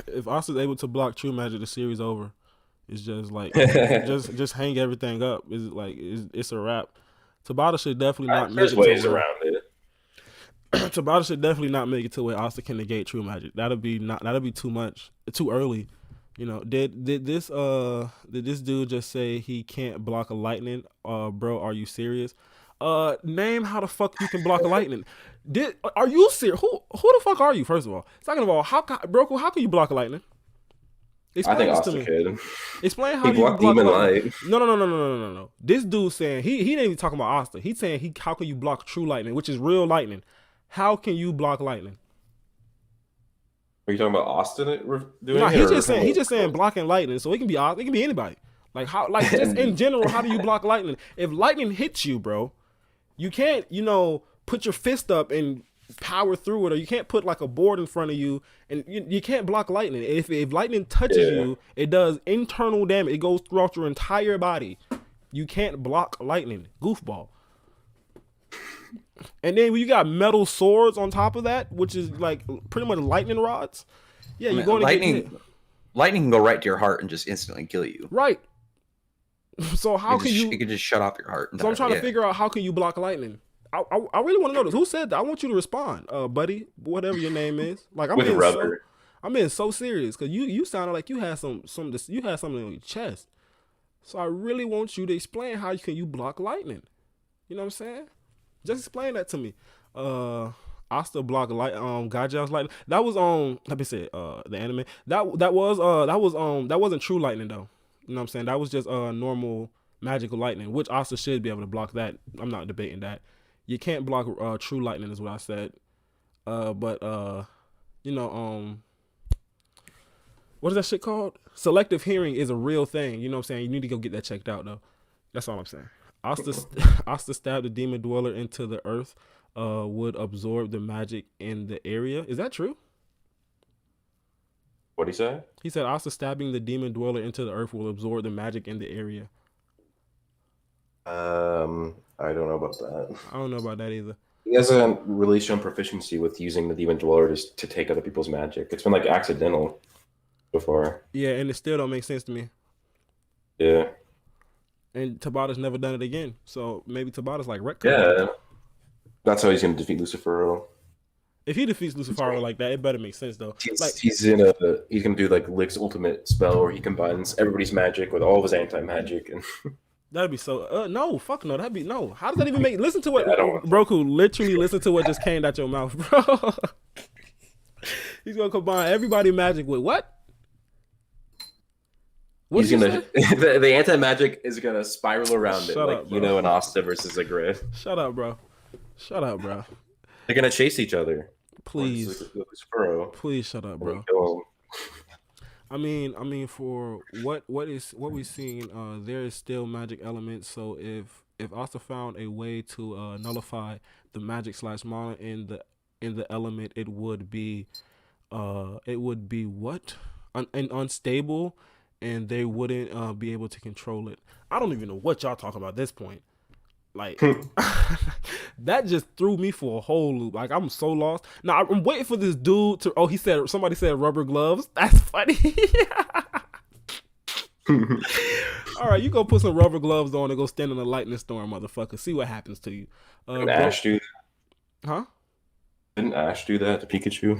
if Asta's able to block true magic, the series over. It's just like just hang everything up. It's a wrap. Tabata should definitely not make There's it ways to where around it. Tabata should definitely not make it to where Asta can negate true magic. That'll be too much, too early. You know, did this dude just say he can't block a lightning? Bro, are you serious? Name how the fuck you can block a lightning. Are you serious? Who the fuck are you? First of all, second of all, Broku, how can you block a lightning? I Explain think this to Asta me. could. Explain how He you blocked block Demon lightning. Light. No. This dude saying he didn't even talk about Asta. He's saying how can you block true lightning, which is real lightning. How can you block lightning? Are you talking about Austin doing No, it? he's just saying blocking lightning. So it can be anybody. Like how, like just in general, how do you block lightning? If lightning hits you, bro, you can't, put your fist up and power through it, or you can't put like a board in front of you, and you can't block lightning. If lightning touches you, it does internal damage. It goes throughout your entire body. You can't block lightning, goofball. And then when you got metal swords on top of that, which is like pretty much lightning rods. Yeah, you're going to get hit. Lightning can go right to your heart and just instantly kill you. Right. So how can you? It can just shut off your heart. So I'm trying to figure out how can you block lightning. I really want to know this. Who said that? I want you to respond, buddy, whatever your name is. Like I'm being so serious because you sounded like you had something on your chest. So I really want you to explain how you block lightning. You know what I'm saying? Just explain that to me. Asta block light. Gajia's lightning. That was let me say the anime. That wasn't true lightning though. You know what I'm saying? That was just normal magical lightning, which Asta should be able to block that. I'm not debating that. You can't block true lightning is what I said. But what is that shit called? Selective hearing is a real thing. You know what I'm saying? You need to go get that checked out though. That's all I'm saying. Asta stabbed the demon dweller into the earth. Would absorb the magic in the area. Is that true? What'd he say? He said Asta stabbing the demon dweller into the earth will absorb the magic in the area. I don't know about that. I don't know about that either. He hasn't really shown proficiency with using the demon dweller to take other people's magic. It's been like accidental before. Yeah, and it still don't make sense to me. Yeah. And Tabata's never done it again. So maybe Tabata's like retcon. Yeah. That's how he's gonna defeat Lucifero. If he defeats Lucifero like that, it better make sense though. He's gonna do like Lick's ultimate spell where he combines everybody's magic with all of his anti-magic and that'd be so no, fuck no, that'd be no. How does that even make listen to what Broku literally listen to what just came out your mouth, bro. He's gonna combine everybody's magic with what? He's gonna the anti-magic is gonna spiral around it like an Asta versus Zagred. Shut up, bro. They're gonna chase each other. Please shut up, bro. I mean, for what we're seeing, there is still magic elements. So if Asta found a way to nullify the magic / mana in the element, it would be what unstable, and they wouldn't be able to control it. I don't even know what y'all talking about at this point. Like that just threw me for a whole loop. Like I'm so lost. Now I'm waiting for this dude to. Oh, somebody said rubber gloves. That's funny. All right, you go put some rubber gloves on and go stand in a lightning storm, motherfucker. See what happens to you. Didn't Ash do that? Huh? Didn't Ash do that to Pikachu?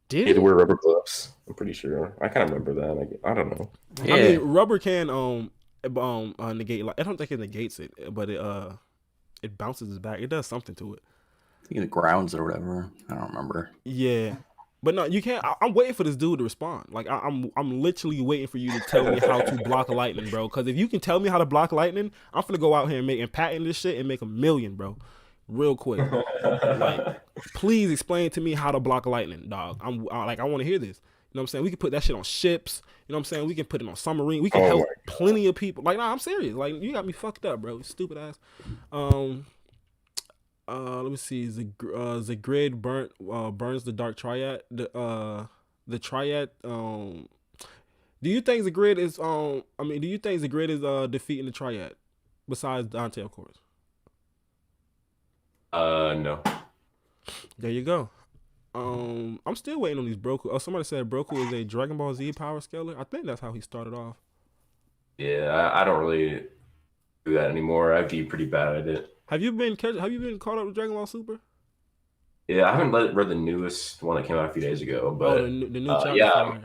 Did he had to wear rubber gloves? I'm pretty sure. I kind of remember that. I don't know. Yeah. I mean, rubber can negate. I don't think it negates it, but it bounces it back. It does something to it. I think it grounds it or whatever. I don't remember. Yeah, but no, you can't. I'm waiting for this dude to respond. Like I'm literally waiting for you to tell me how to block lightning, bro. Because if you can tell me how to block lightning, I'm gonna go out here and patent this shit and make $1 million, bro, real quick. Like, please explain to me how to block lightning, dog. I want to hear this. You know what I'm saying? We can put that shit on ships. You know what I'm saying? We can put it on submarine. We can help plenty of people. Like, nah, I'm serious. Like, you got me fucked up, bro. Stupid ass. Let me see. Zagred burns the dark triad. The triad. Do you think Zagred is do you think Zagred is defeating the triad? Besides Dante, of course. No. There you go. I'm still waiting on these Broku. Oh, somebody said Broku is a Dragon Ball Z power scaler. I think that's how he started off. Yeah, I don't really do that anymore. I'd be pretty bad at it. Have you been caught up with Dragon Ball Super? Yeah, I haven't read the newest one that came out a few days ago, but the new chapter. yeah,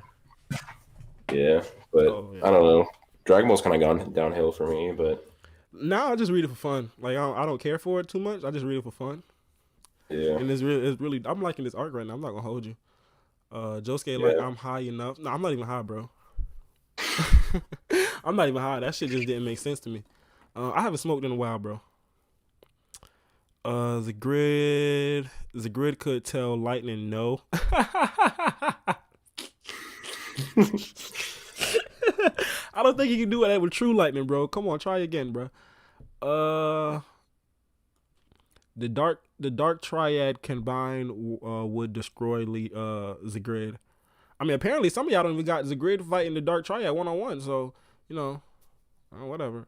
yeah, but Oh, yeah. I don't know. Dragon Ball's kind of gone downhill for me, but now I just read it for fun. Like I don't care for it too much. I just read it for fun. yeah. And it's really I'm liking this arc right now. I'm not gonna hold you. Josuke, like I'm high enough. No, I'm not even high, bro. I'm not even high. That shit just didn't make sense to me. I haven't smoked in a while, bro. The grid could tell lightning no. I don't think you can do that with true lightning, bro. Come on, try again, bro. The dark triad combined would destroy Zagred. I mean, apparently some of y'all don't even got Zagred fighting the dark triad 1-on-1. So whatever.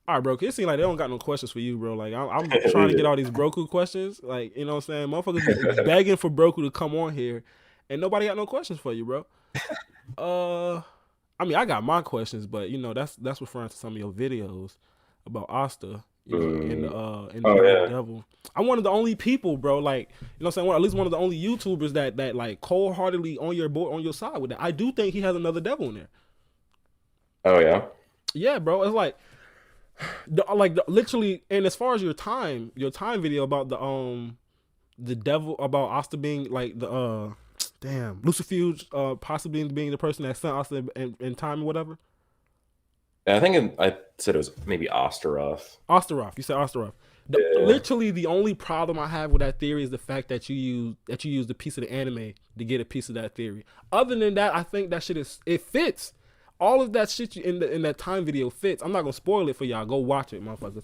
All right, bro. It seems like they don't got no questions for you, bro. Like I'm trying to get all these Broku questions. Like what I'm saying, motherfuckers begging for Broku to come on here, and nobody got no questions for you, bro. I mean, I got my questions, but that's referring to some of your videos about Asta, in the Devil. I'm one of the only people, bro. Like I'm saying, at least one of the only YouTubers that like cold-heartedly on your side with that. I do think he has another devil in there. Oh yeah. Yeah, bro. It's like. Literally, and as far as your time video about the devil, about Asta being like the Lucifuge possibly being the person that sent Asta in time or whatever. I think I said it was maybe Osteroth. You said Osteroth. Literally, the only problem I have with that theory is the fact that you used a piece of the anime to get a piece of that theory. Other than that, I think that shit it fits. All of that shit in that time video fits. I'm not gonna spoil it for y'all. Go watch it, motherfuckers.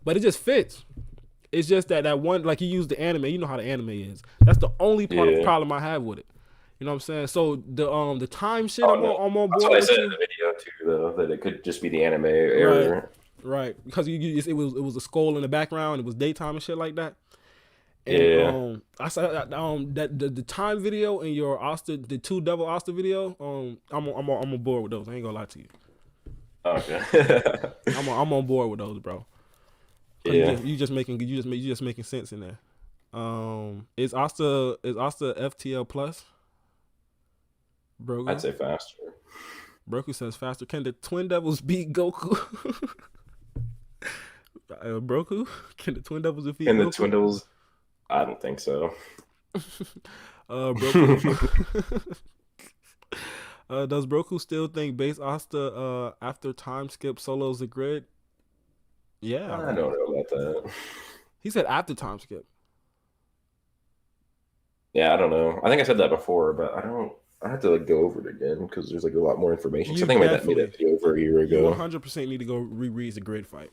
But it just fits. It's just that one, like you use the anime. You know how the anime is. That's the only problem I have with it. You know what I'm saying? So the time shit, I'm on board. That's what I said in the video too, though, that it could just be the anime error. Right. Because it was a skull in the background. It was daytime and shit like that. And, I saw that the time video and your Asta, the two devil Asta video. I'm on board with those. I ain't gonna lie to you. Okay. I'm on board with those, bro. Yeah. You just making sense in there. Is Asta FTL plus? Broku? I'd say faster. Broku says faster. Can the Twin Devils beat Goku? Broku? Can the Twin Devils defeat Goku? And the Twin Devils? I don't think so. Broku. Does Broku still think base Asta after time skip solo Zagred? Yeah. I don't know about that. He said after time skip. Yeah, I don't know. I think I said that before, but I have to go over it again because there's a lot more information. So I think I made that video over a year ago. You 100% need to go reread the Zagred fight.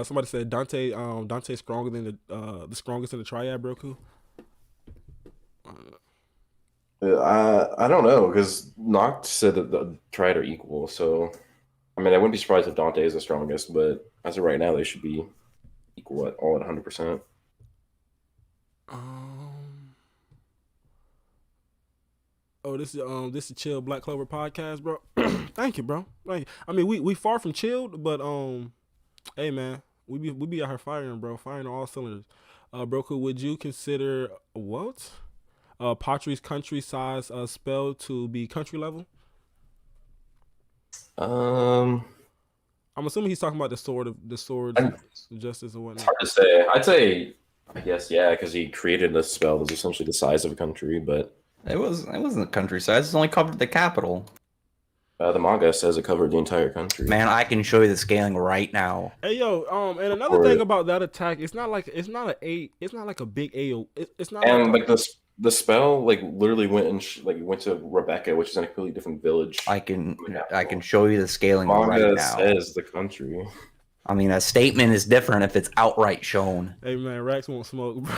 Somebody said Dante's stronger than the strongest in the triad, Broku. I don't know because Noct said that the triad are equal. So I mean, I wouldn't be surprised if Dante is the strongest, but as of right now, they should be equal at 100%. This is Chill Black Clover podcast, bro. Thank you, bro. Thank you. I mean, we far from chilled, but hey man, we be out here firing, bro, firing on all cylinders. Broku, would you consider what? Patri's country size spell to be country level? I'm assuming he's talking about the sword of justice or whatnot. It's hard to say. I'd say, I guess, yeah, because he created a spell that's essentially the size of a country, but it wasn't the country size. It's only covered the capital. The manga says it covered the entire country. Man, I can show you the scaling right now. Hey yo, and another thing about that attack, it's not like a big AO. It's not. And like the spell literally went and went to Rebecca, which is in a completely different village. I can show you the scaling right now. Manga says the country. I mean, a statement is different if it's outright shown. Hey man, Rax won't smoke, bro.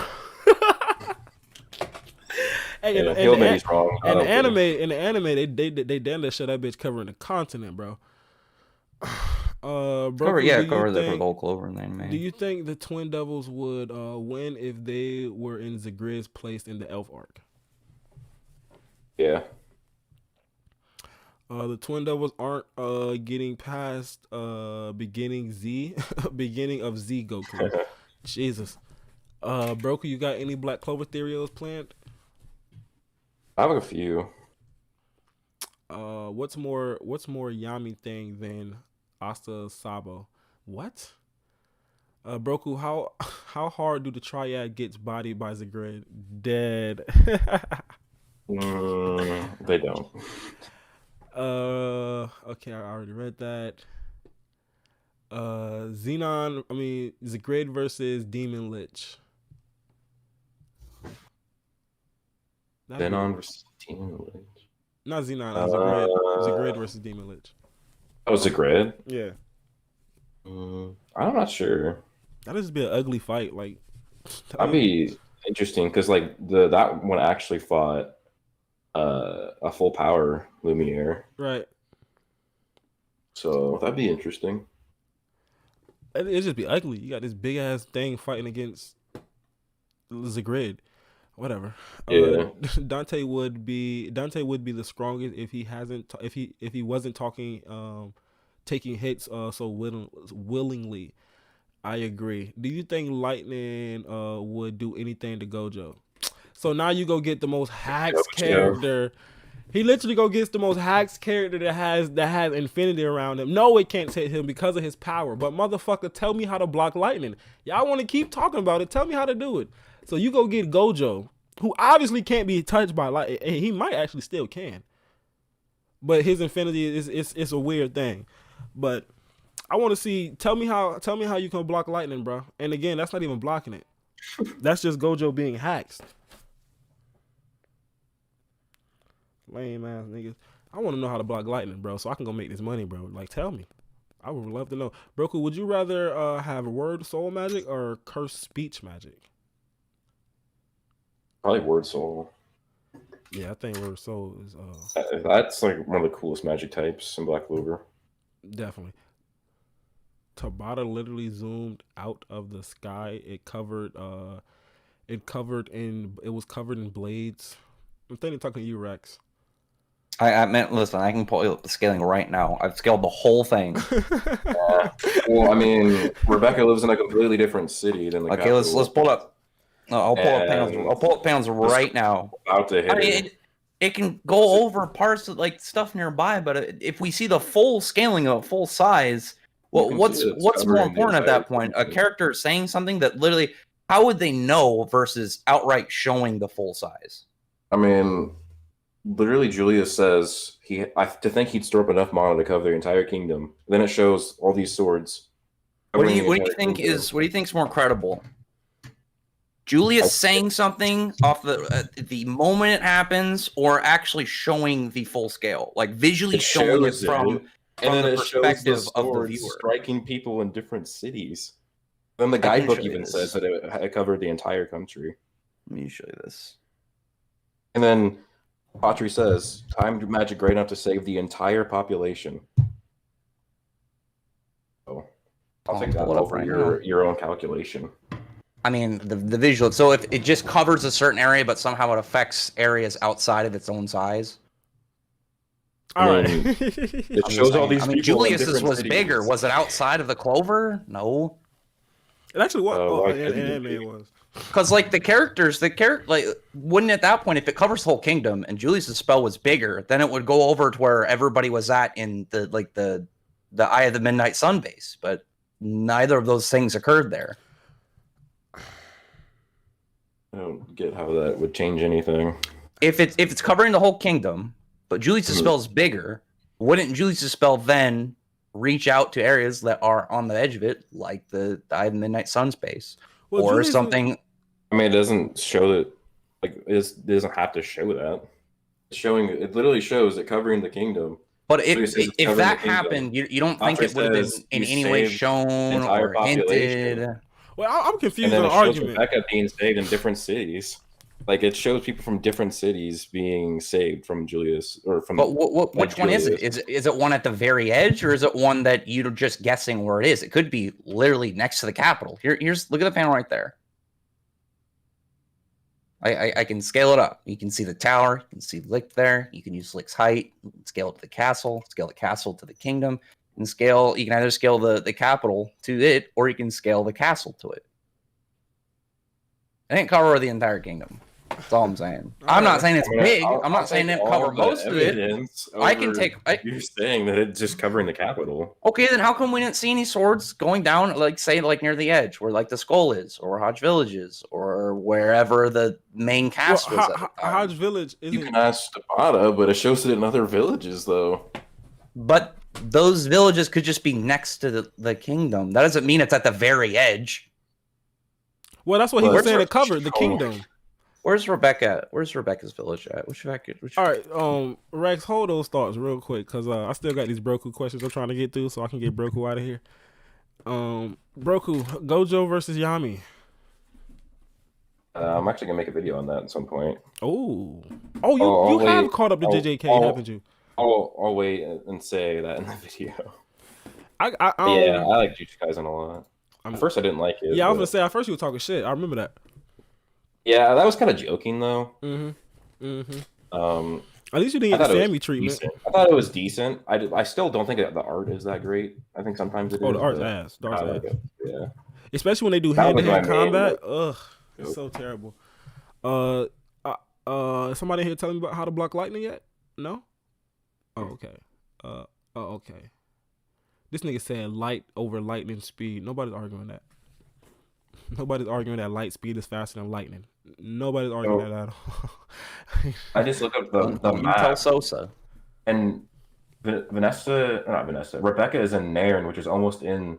Hey, Yeah, he'll admit he's wrong. I in the don't care. anime, they damn near shut that bitch covering the continent, bro. Broku, Cover the think, whole Clover in the anime. do you think the Twin Devils would win if they were in Zagred's place in the Elf arc? Yeah. The Twin Devils aren't getting past beginning of Z Goku. Jesus. Broku, you got any Black Clover theories planned? I have a few. What's more Yami thing than Asta Sabo? What? Broku, how hard do the Triad gets bodied by Zagred? Dead. They don't. Okay, I already read that. Zagred versus Demon Lich. Zenon versus Demon Lich. Not Xenon, Zagred versus Demon Lich. Oh, Zagred? Yeah. I'm not sure. That'd just be an ugly fight. Like, That'd be interesting because like that one actually fought a full power Lumiere. Right. So that'd be interesting. It'd just be ugly. You got this big ass thing fighting against Zagred. Whatever. Yeah. Dante would be the strongest if he wasn't taking hits so willingly. I agree. Do you think Lightning would do anything to Gojo? So now you go get the most hacks character. He literally go gets the most hacks character that has infinity around him. No, it can't hit him because of his power. But motherfucker, tell me how to block lightning. Y'all want to keep talking about it. Tell me how to do it. So you go get Gojo, who obviously can't be touched by lightning. He might actually still can. But his infinity is a weird thing. But I want to see. Tell me how you can block lightning, bro. And again, that's not even blocking it. That's just Gojo being hacked. Lame ass niggas. I want to know how to block lightning, bro, so I can go make this money, bro. Like, tell me. I would love to know. Broku, would you rather have word soul magic or curse speech magic? Probably Word Soul. Yeah, I think word soul is That's like one of the coolest magic types in Black Clover. definitely. Tabata literally zoomed out of the sky. It was covered in blades. I'm thinking talking to you, Rex. I meant, listen, I can pull up the scaling right now. I've scaled the whole thing. Well, I mean, Rebecca lives in a completely different city than the Okay, let's pull up. I'll pull up panels right now. About to hit I mean, it can go over parts of like stuff nearby, but if we see the full scaling of full size, well, what's more important at that point? A character saying something that literally, how would they know versus outright showing the full size? I mean, literally, Julius says to think he'd store up enough mana to cover the entire kingdom. Then it shows all these swords. What do you think is more credible? Julius saying something off the moment it happens, or actually showing the full scale, like visually showing it from the perspective of the viewer, striking people in different cities. Then the guidebook even says that it covered the entire country. Let me show you this. And then Patri says, "Time magic great enough to save the entire population." So I'll take that over your own calculation. I mean, the visual. So if it just covers a certain area, but somehow it affects areas outside of its own size. All right. It shows all these people. Julius's was bigger. Was it outside of the Clover? No. It actually was. It was. Because like like wouldn't at that point, if it covers the whole kingdom and Julius's spell was bigger, then it would go over to where everybody was at in the Eye of the Midnight Sun base. But neither of those things occurred there. I don't get how that would change anything. If it's covering the whole kingdom, but Julius's spell is bigger, wouldn't Julius's spell then reach out to areas that are on the edge of it, like the Eye of the Midnight Sun space, or Julius something? I mean, it doesn't show that. Like, it doesn't have to show that. It literally shows it covering the kingdom. But Julius says it's if covering that the kingdom. happened, you don't think Author it would have been says in you any way saved the shown entire or population. hinted? Well, I'm confused And then on it the shows argument. Rebecca being saved in different cities. Like it shows people from different cities being saved from Julius or from. But which one is it? Is it one at the very edge, or is it one that you're just guessing where it is? It could be literally next to the Capitol. Here's look at the panel right there. I can scale it up. You can see the tower. You can see Lick there. You can use Lick's height. You can scale it to the castle. Scale the castle to the kingdom. And scale. You can either scale the capital to it, or you can scale the castle to it. It ain't cover the entire kingdom. That's all I'm saying. I'm not saying it's big. I'm not saying it cover most of it. I can take. You're saying that it's just covering the capital. Okay, then how come we didn't see any swords going down, like say, like near the edge, where like the skull is, or Hodge Village is, or wherever the main cast was? Hodge Village isn't. You can ask Tabata, but it shows it in other villages, though. But those villages could just be next to the kingdom. That doesn't mean it's at the very edge. Well, that's what he was saying. It covered the kingdom. Where's Rebecca? Where's Rebecca's village at? All right, Rex, hold those thoughts real quick, because I still got these Broku questions I'm trying to get through, so I can get Broku out of here. Broku, Gojo versus Yami. I'm actually gonna make a video on that at some point. You have caught up to JJK, haven't you? I'll wait and say that in the video. I like Jujutsu Kaisen a lot. At first, I didn't like it. Yeah, I was gonna say at first you were talking shit. I remember that. Yeah, that was kind of joking though. At least you didn't get the Sammy treatment. Decent. I thought it was decent. I still don't think the art is that great. I think sometimes it is. Oh, the art's ass. Yeah. Especially when they do hand-to-hand combat. Ugh, it's so terrible. Somebody here telling me about how to block lightning yet? No? Oh, okay. Okay. This nigga said light over lightning speed. Nobody's arguing that. Nobody's arguing that light speed is faster than lightning. Nobody's arguing that at all. I just look up the map. Tell Sosa. And Rebecca is in Nairn, which is almost in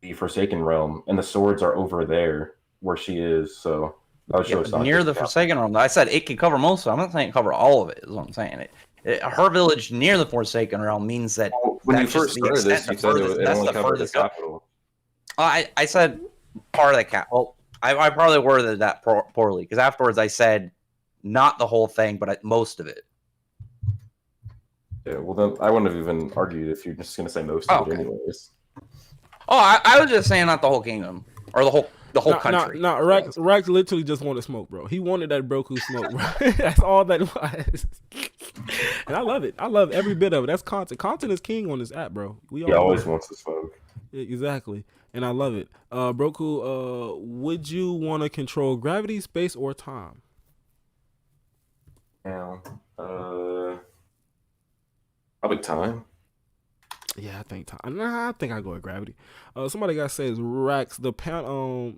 the Forsaken Realm, and the swords are over there where she is. So that would show near the Forsaken Realm. I said it can cover most of it. I'm not saying cover all of it, is what I'm saying. Her village near the Forsaken Realm means that when you first started this, you said it only covered the capital. I said part of the cap. Well, I probably worded that poorly, because afterwards I said not the whole thing, but most of it. Yeah, well then I wouldn't have even argued if you're just gonna say most of it anyways. Oh, I was just saying not the whole kingdom or the whole country. No, Rex literally just wanted smoke, bro. He wanted that Broku smoke, bro. That's all that was. And I love it. I love every bit of it. That's content. Content is king on this app, bro. He always wants to smoke. Exactly. And I love it. Broku, would you want to control gravity, space, or time? Yeah. Probably time. Yeah, I think time. Nah, I think I go with gravity. Somebody got says Rax, the panel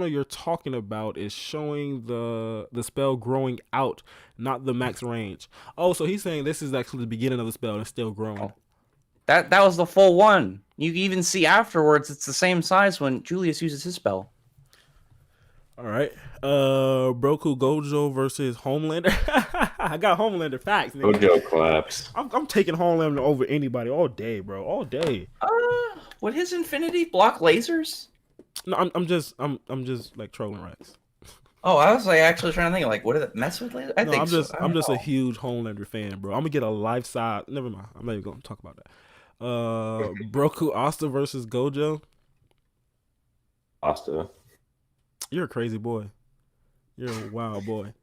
you're talking about is showing the spell growing out, not the max range. Oh, so he's saying this is actually the beginning of the spell and it's still growing. Oh. That was the full one. You can even see afterwards it's the same size when Julius uses his spell. All right. Broku Gojo versus Homelander. I got Homelander facts. Nigga. Gojo claps. I'm taking Homelander over anybody all day, bro. All day. Would his infinity block lasers? No, I'm just like trolling Rex. Oh, I was like actually trying to think like, would it mess with lasers? I'm just a huge Homelander fan, bro. I'm gonna get a life size. Never mind. I'm not even gonna talk about that. Broku Asta versus Gojo. Asta. You're a crazy boy. You're a wild boy.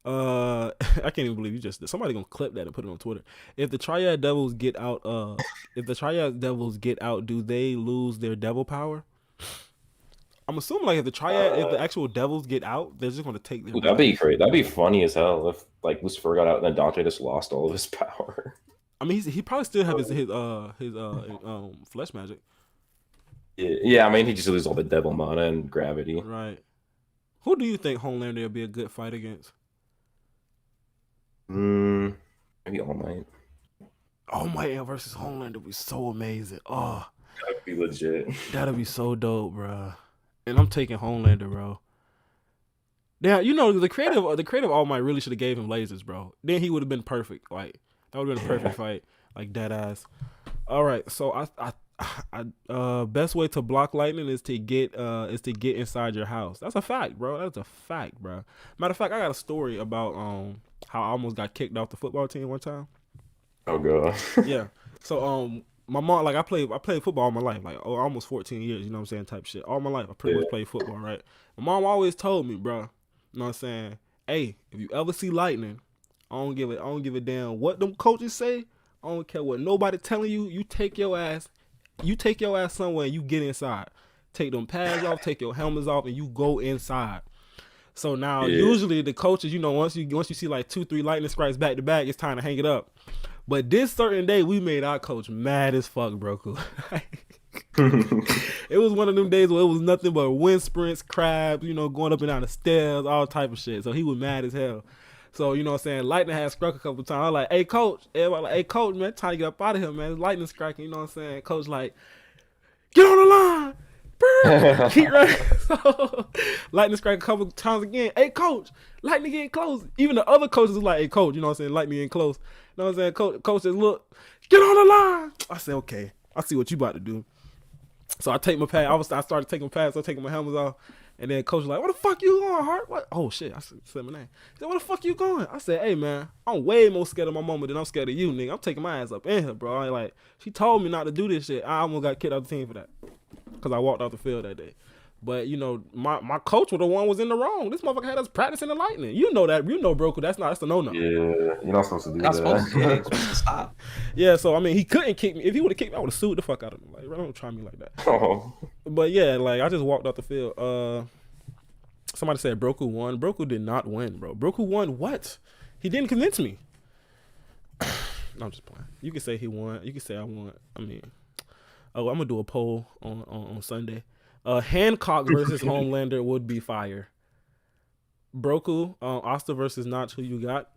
I can't even believe you just did. Somebody gonna clip that and put it on Twitter. If the Triad Devils get out, do they lose their devil power? I'm assuming like if the actual devils get out, they're just gonna take their. That'd be great. That'd be funny as hell if like Lucifer got out and then Dante just lost all of his power. I mean, he probably still have his flesh magic. Yeah, I mean, he just loses all the devil mana and gravity. Right. Who do you think Homelander would be a good fight against? Maybe All Might. All Might versus Homelander would be so amazing. Oh, that'd be legit. That'd be so dope, bro. And I'm taking Homelander, bro. Now you know the creative All Might really should have gave him lasers, bro. Then he would have been perfect. Like that would have been a perfect fight. like dead ass. All right, so best way to block lightning is to get inside your house. That's a fact, bro. That's a fact, bro. Matter of fact, I got a story about how I almost got kicked off the football team one time. Oh god. Yeah. So my mom, like I played football all my life, like almost 14 years, you know what I'm saying, type shit. All my life I pretty much played football, right? My mom always told me, bro, you know what I'm saying, hey, if you ever see lightning, I don't give a damn what them coaches say. I don't care what nobody telling you. You take your ass somewhere and you get inside. Take them pads off, take your helmets off, and you go inside. So now usually the coaches, you know, once you see like 2-3 lightning strikes back to back, it's time to hang it up. But this certain day, we made our coach mad as fuck, Broku. It was one of them days where it was nothing but wind sprints, crabs, you know, going up and down the stairs, all type of shit. So he was mad as hell. So, you know what I'm saying, lightning had struck a couple times. I was like, hey, coach. Everybody like, hey, coach, man, time to get up out of here, man. It's lightning striking, you know what I'm saying? Coach like, get on the line. Keep running. So, lightning strike a couple times again. Hey, coach, lightning getting close. Even the other coaches was like, hey, coach, you know what I'm saying, lightning getting close. You know what I'm saying? Coach says, look, get on the line. I said, okay, I see what you about to do. So I take my pad. I started taking my pads, so taking my helmets off. And then coach was like, where the fuck you going, Hart? What? Oh, shit. I said my name. He said, where the fuck you going? I said, hey, man, I'm way more scared of my mama than I'm scared of you, nigga. I'm taking my ass up in here, bro. I ain't like, she told me not to do this shit. I almost got kicked out the team for that because I walked off the field that day. But, you know, my coach was the one was in the wrong. This motherfucker had us practicing the lightning. You know that. You know, Broku. That's a no-no. Yeah, you're not supposed to do Not that. supposed to, you're supposed to stop. Yeah, so, I mean, he couldn't kick me. If he would have kicked me, I would have sued the fuck out of him. Like, don't try me like that. Oh. But, yeah, like, I just walked off the field. Somebody said Broku won. Broku did not win, bro. Broku won what? He didn't convince me. No, I'm just playing. You can say he won. You can say I won. I mean, I'm going to do a poll on Sunday. Hancock versus Homelander would be fire. Broku, Asta versus Notch, who you got?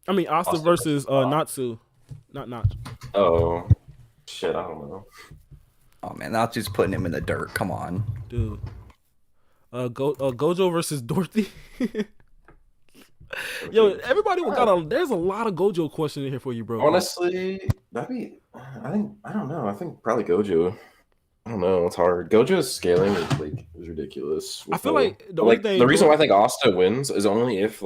I mean, Asta versus Natsu. Not Notch. Oh, shit, I don't know. Oh, man, not just putting him in the dirt. Come on. Dude. Gojo versus Dorothy. Yo, everybody there's a lot of Gojo questions in here for you, bro. Honestly, I don't know. I think probably Gojo. I don't know. It's hard. Gojo's scaling is ridiculous. I feel like the reason why I think Asta wins is only if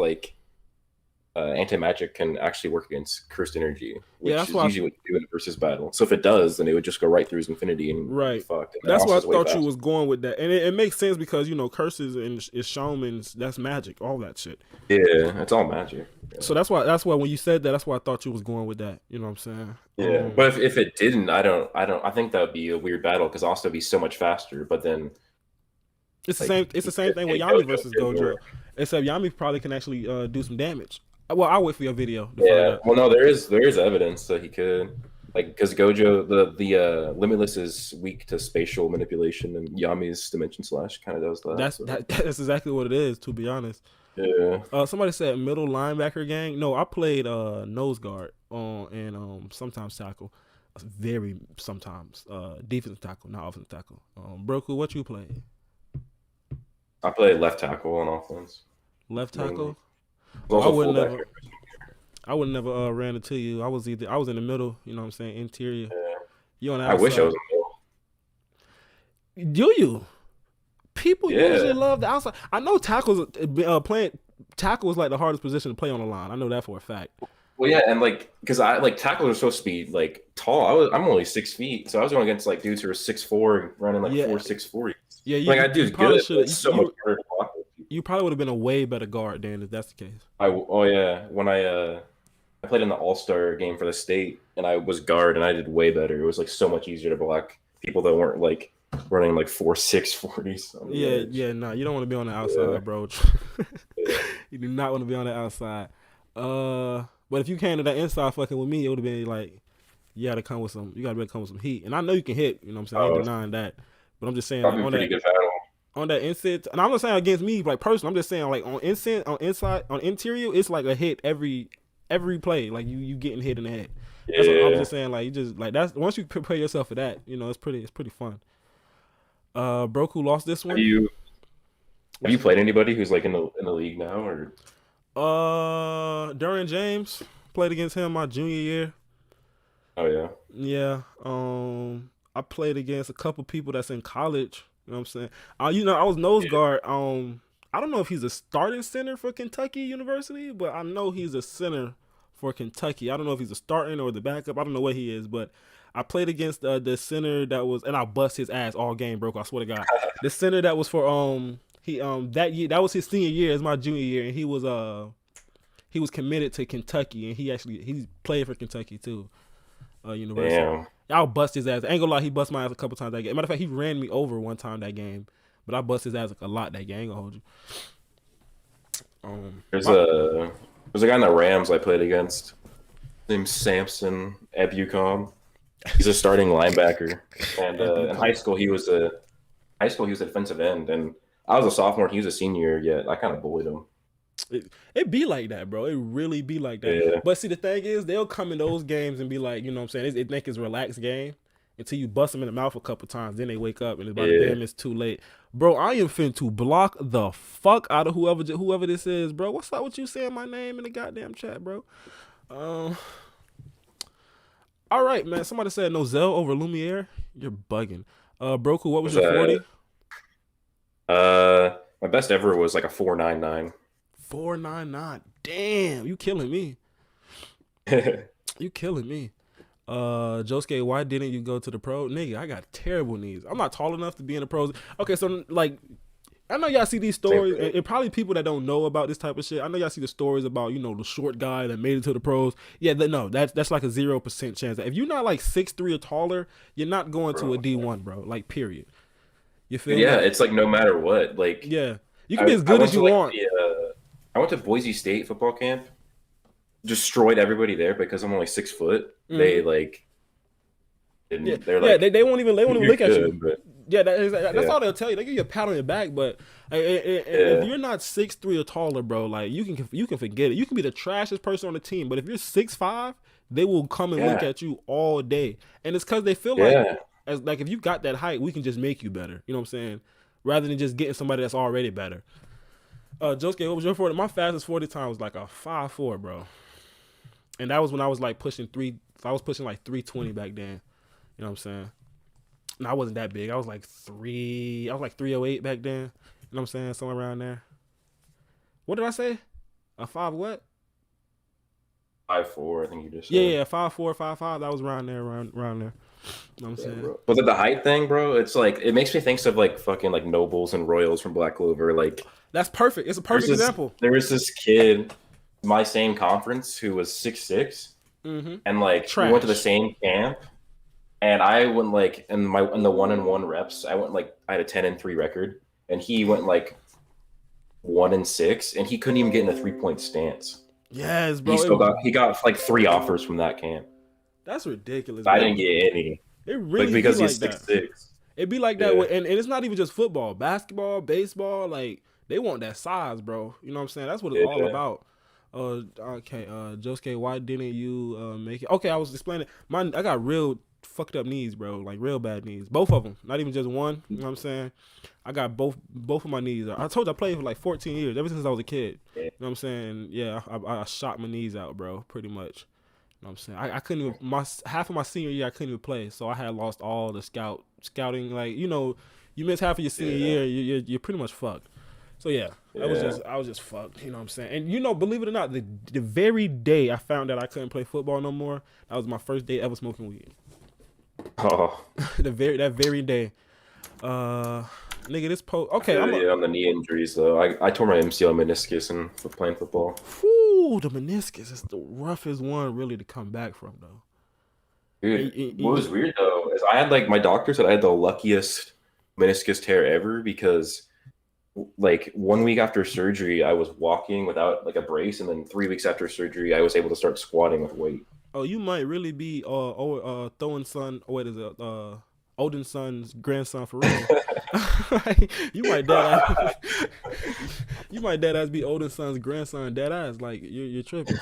anti-magic can actually work against cursed energy, which is usually what you do in a versus battle. So if it does, then it would just go right through his infinity and right. Fuck. That's why I thought you was going with that, and it makes sense because, you know, curses and shamans, that's magic, all that shit. Yeah, it's all magic. Yeah. So that's why when you said that, that's why I thought you was going with that. You know what I'm saying? Yeah, but if it didn't, I think that would be a weird battle because Asta would be so much faster. But then it's the same. It's the same thing with Yami versus Gojo, except Yami probably can actually do some damage. Well, I'll wait for your video. Yeah. Well, no, there is evidence that he could, because Gojo, the Limitless is weak to spatial manipulation, and Yami's Dimension Slash kind of does that. That's exactly what it is, to be honest. Yeah. Somebody said middle linebacker gang. No, I played nose guard and sometimes tackle. Very sometimes defensive tackle, not offensive tackle. Broku, what you play? I play left tackle on offense. Left tackle. I would never ran into you. I was in the middle. You know what I'm saying? Interior. Yeah. You on the outside. I wish I was in the middle. Do you? People usually love the outside. I know tackles tackle is like the hardest position to play on the line. I know that for a fact. Well, yeah, and because tackles are supposed to be tall. I'm only 6 feet, so I was going against dudes who are 6'4", running 4.640. Yeah, I do good. It's so much harder to block. You probably would have been a way better guard, Dan, if that's the case. When I played in the All-Star game for the state, and I was guard, and I did way better. It was so much easier to block people that weren't running 4.640. Yeah, no, you don't want to be on the outside, bro. You do not want to be on the outside. But if you came to that inside fucking with me, it would have been you gotta come with some heat. And I know you can hit, you know what I'm saying? I ain't denying that. But I'm just saying on that inside, and I'm not saying against me personally, I'm just saying on interior, it's a hit every play. You getting hit in the head. Yeah. That's what I'm just saying, you just that's once you prepare yourself for that, you know, it's pretty fun. Broku lost this one. Have you played anybody who's in the league now, or? Durian James, played against him my junior year. Oh yeah. Yeah. I played against a couple people that's in college. You know what I'm saying? I was nose guard. I don't know if he's a starting center for Kentucky University, but I know he's a center for Kentucky. I don't know if he's a starting or the backup. I don't know what he is, but I played against the center that was, and I bust his ass all game, Broke. I swear to God. The center that was for that year, that was his senior year, it's my junior year, and he was committed to Kentucky, and he played for Kentucky too. University. Damn. I'll bust his ass. I ain't gonna lie, he bust my ass a couple times that game. Matter of fact, he ran me over one time that game, but I bust his ass a lot that game. I ain't gonna hold you. There's a guy in the Rams I played against named Samson Ebukam. He's a starting linebacker, and in high school he was a defensive end, and I was a sophomore. He was a senior. Yet I kind of bullied him. It be like that, bro. It really be like that. Yeah. But see, the thing is, they'll come in those games and be like, you know what I'm saying? It think it's a relaxed game until you bust them in the mouth a couple times. Then they wake up and it's about damn, it's too late. Bro, I am finna to block the fuck out of whoever this is, bro. What's up with you saying my name in the goddamn chat, bro? All right, man. Somebody said Nozell over Lumiere. You're bugging. Broku, what was your 40? My best ever was like a 4.99. 4.99. Damn, you killing me. You killing me. Josuke, why didn't you go to the pro? Nigga, I got terrible knees. I'm not tall enough to be in the pros. Okay, so like, I know y'all see these stories, and probably people that don't know about this type of shit. I know y'all see the stories about, the short guy that made it to the pros. Yeah, no, that's like a 0% chance. If you're not like 6'3" or taller, you're not going to a D1, bro. Like, period. You feel? Yeah, it's like no matter what. Like, yeah, you can be as good as you want. I went to Boise State football camp, destroyed everybody there because I'm only 6 foot. Mm-hmm. They like, didn't, they're like, they won't even look at you. But, yeah, that's all they'll tell you. They give you a pat on your back, but if you're not 6'3" or taller, bro, like you can forget it. You can be the trashiest person on the team, but if you're 6'5", they will come and look at you all day, and it's because they feel like if you got that height, we can just make you better. You know what I'm saying? Rather than just getting somebody that's already better. Josuke, what was your 40? My fastest 40 time was like a 5'4", bro. And that was when I was like pushing I was pushing like 320 back then. You know what I'm saying? And I wasn't that big. I was like 308 back then. You know what I'm saying? Somewhere around there. What did I say? A 5 what? 5'4", I think you just said. Yeah, 5'4", 5'5". That was around there. You know what I'm saying? Bro. Was it the height thing, bro? It's like, it makes me think of like fucking like Nobles and Royals from Black Clover. Like, that's perfect. It's a perfect example. There was this kid, my same conference, who was 6'6", and like we went to the same camp, and I went like in the 1-on-1 reps, I had a 10-3 record, and he went like 1-6, and he couldn't even get in a 3-point stance. Yes, bro. He got like 3 offers from that camp. That's ridiculous. I didn't get any. It really because be he's like 6'6". It'd be like that, and it's not even just football, basketball, baseball. Like, they want that size, bro. You know what I'm saying? That's what it's all about. Okay, Josuke, why didn't you make it? Okay, I was explaining. I got real fucked up knees, bro. Like, real bad knees. Both of them. Not even just one. You know what I'm saying? I got both of my knees. I told you I played for like 14 years, ever since I was a kid. You know what I'm saying? Yeah, I shot my knees out, bro, pretty much. You know what I'm saying? I couldn't even, half of my senior year, I couldn't even play. So I had lost all the scouting. Like, you miss half of your senior year, you're pretty much fucked. So yeah, I was just fucked. You know what I'm saying? And believe it or not, the very day I found out I couldn't play football no more, that was my first day ever smoking weed. Oh, that very day. Nigga, this post. Okay, on the knee injuries though. I tore my MCL meniscus in playing football. Whew, the meniscus is the roughest one really to come back from though. Dude, what was weird though is I had like, my doctor said I had the luckiest meniscus tear ever, because like 1 week after surgery I was walking without like a brace, and then 3 weeks after surgery I was able to start squatting with weight. Oh, you might really be Odin's son's grandson for real. You might dead ass be Odin's son's grandson, dead ass. Like, you're tripping.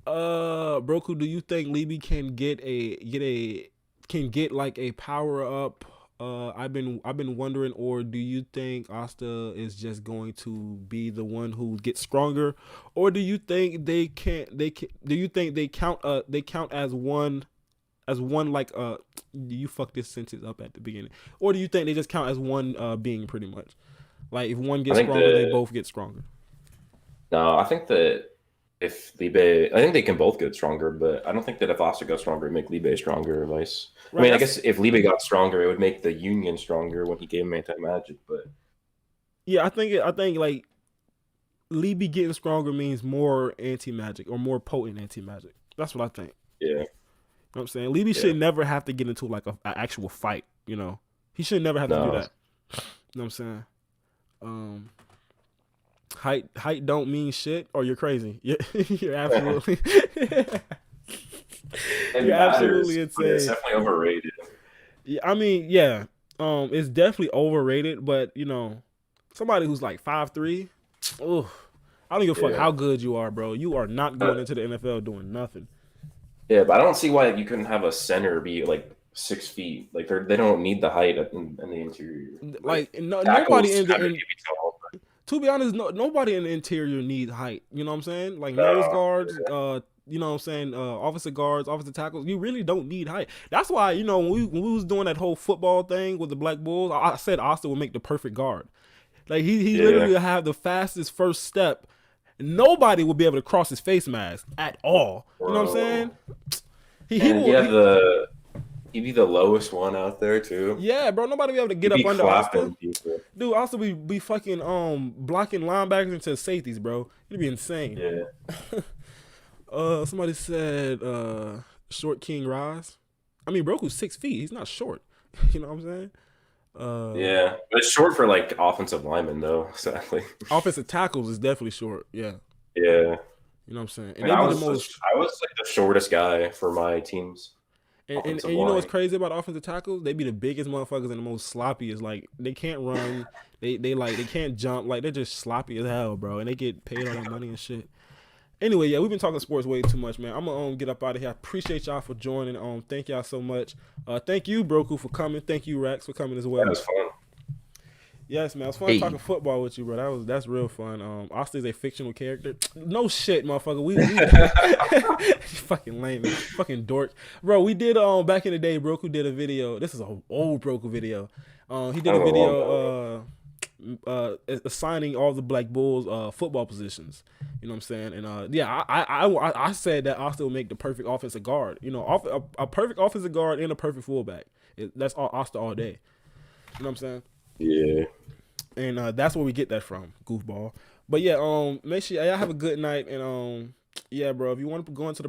Broku, do you think Libby can get like a power up I've been wondering, or do you think Asta is just going to be the one who gets stronger, or do you think do you think they count as one like you fucked this sentence up at the beginning, or do you think they just count as one being pretty much, like if one gets stronger they both get stronger? No, I think that if Libe, I think they can both get stronger, but I don't think that if Asta goes stronger, it would make Libe stronger or vice. Right, I mean, I guess if Libe got stronger, it would make the Union stronger when he gave him anti-magic, but yeah, I think like Libe getting stronger means more anti-magic or more potent anti-magic. That's what I think. Yeah. You know what I'm saying? Libe should never have to get into like an actual fight, you know. He should never have to do that. You know what I'm saying? Height don't mean shit, or you're crazy. You're absolutely you're absolutely insane. It's definitely overrated. Yeah, I mean, yeah. It's definitely overrated, but you know, somebody who's like 5'3", oh, I don't give a fuck how good you are, bro. You are not going into the NFL doing nothing. Yeah, but I don't see why you couldn't have a center be like 6 feet. Like they don't need the height in the interior. Like nobody in the to be honest, nobody in the interior needs height. You know what I'm saying? Like nose guards, you know what I'm saying, offensive guards, offensive tackles. You really don't need height. That's why, you know, when we was doing that whole football thing with the Black Bulls, I said Austin would make the perfect guard. Like he literally would have the fastest first step. Nobody would be able to cross his face mask at all. You know what I'm saying? He'd be the lowest one out there too. Yeah, bro. Nobody be able to get up under Austin. Dude, Austin be fucking blocking linebackers into safeties, bro. It'd be insane. Yeah. Somebody said short King Rise. I mean, Broku's 6 feet. He's not short. You know what I'm saying? Yeah, but it's short for like offensive linemen though. Sadly, offensive tackles is definitely short. Yeah. Yeah. You know what I'm saying? And I was like the shortest guy for my teams. And you know what's crazy about offensive tackles? They be the biggest motherfuckers and the most sloppiest. Like they can't run, they can't jump. Like they're just sloppy as hell, bro. And they get paid all that money and shit. Anyway, yeah, we've been talking sports way too much, man. I'm gonna get up out of here. I appreciate y'all for joining. Thank y'all so much. Thank you, Broku, for coming. Thank you, Rex, for coming as well. That was fun. Yes, man. It was fun talking football with you, bro. That's real fun. Austin's a fictional character. No shit, motherfucker. We fucking lame, man. Fucking dork, bro. We did back in the day. Broku did a video. This is an old Broku video. He did a video assigning all the Black Bulls football positions. You know what I'm saying? And yeah, I said that Austin will make the perfect offensive guard. You know, a perfect offensive guard and a perfect fullback. That's all Austin all day. You know what I'm saying? Yeah. And that's where we get that from, goofball. But yeah, make sure y'all have a good night. And yeah, bro, if you want to go into the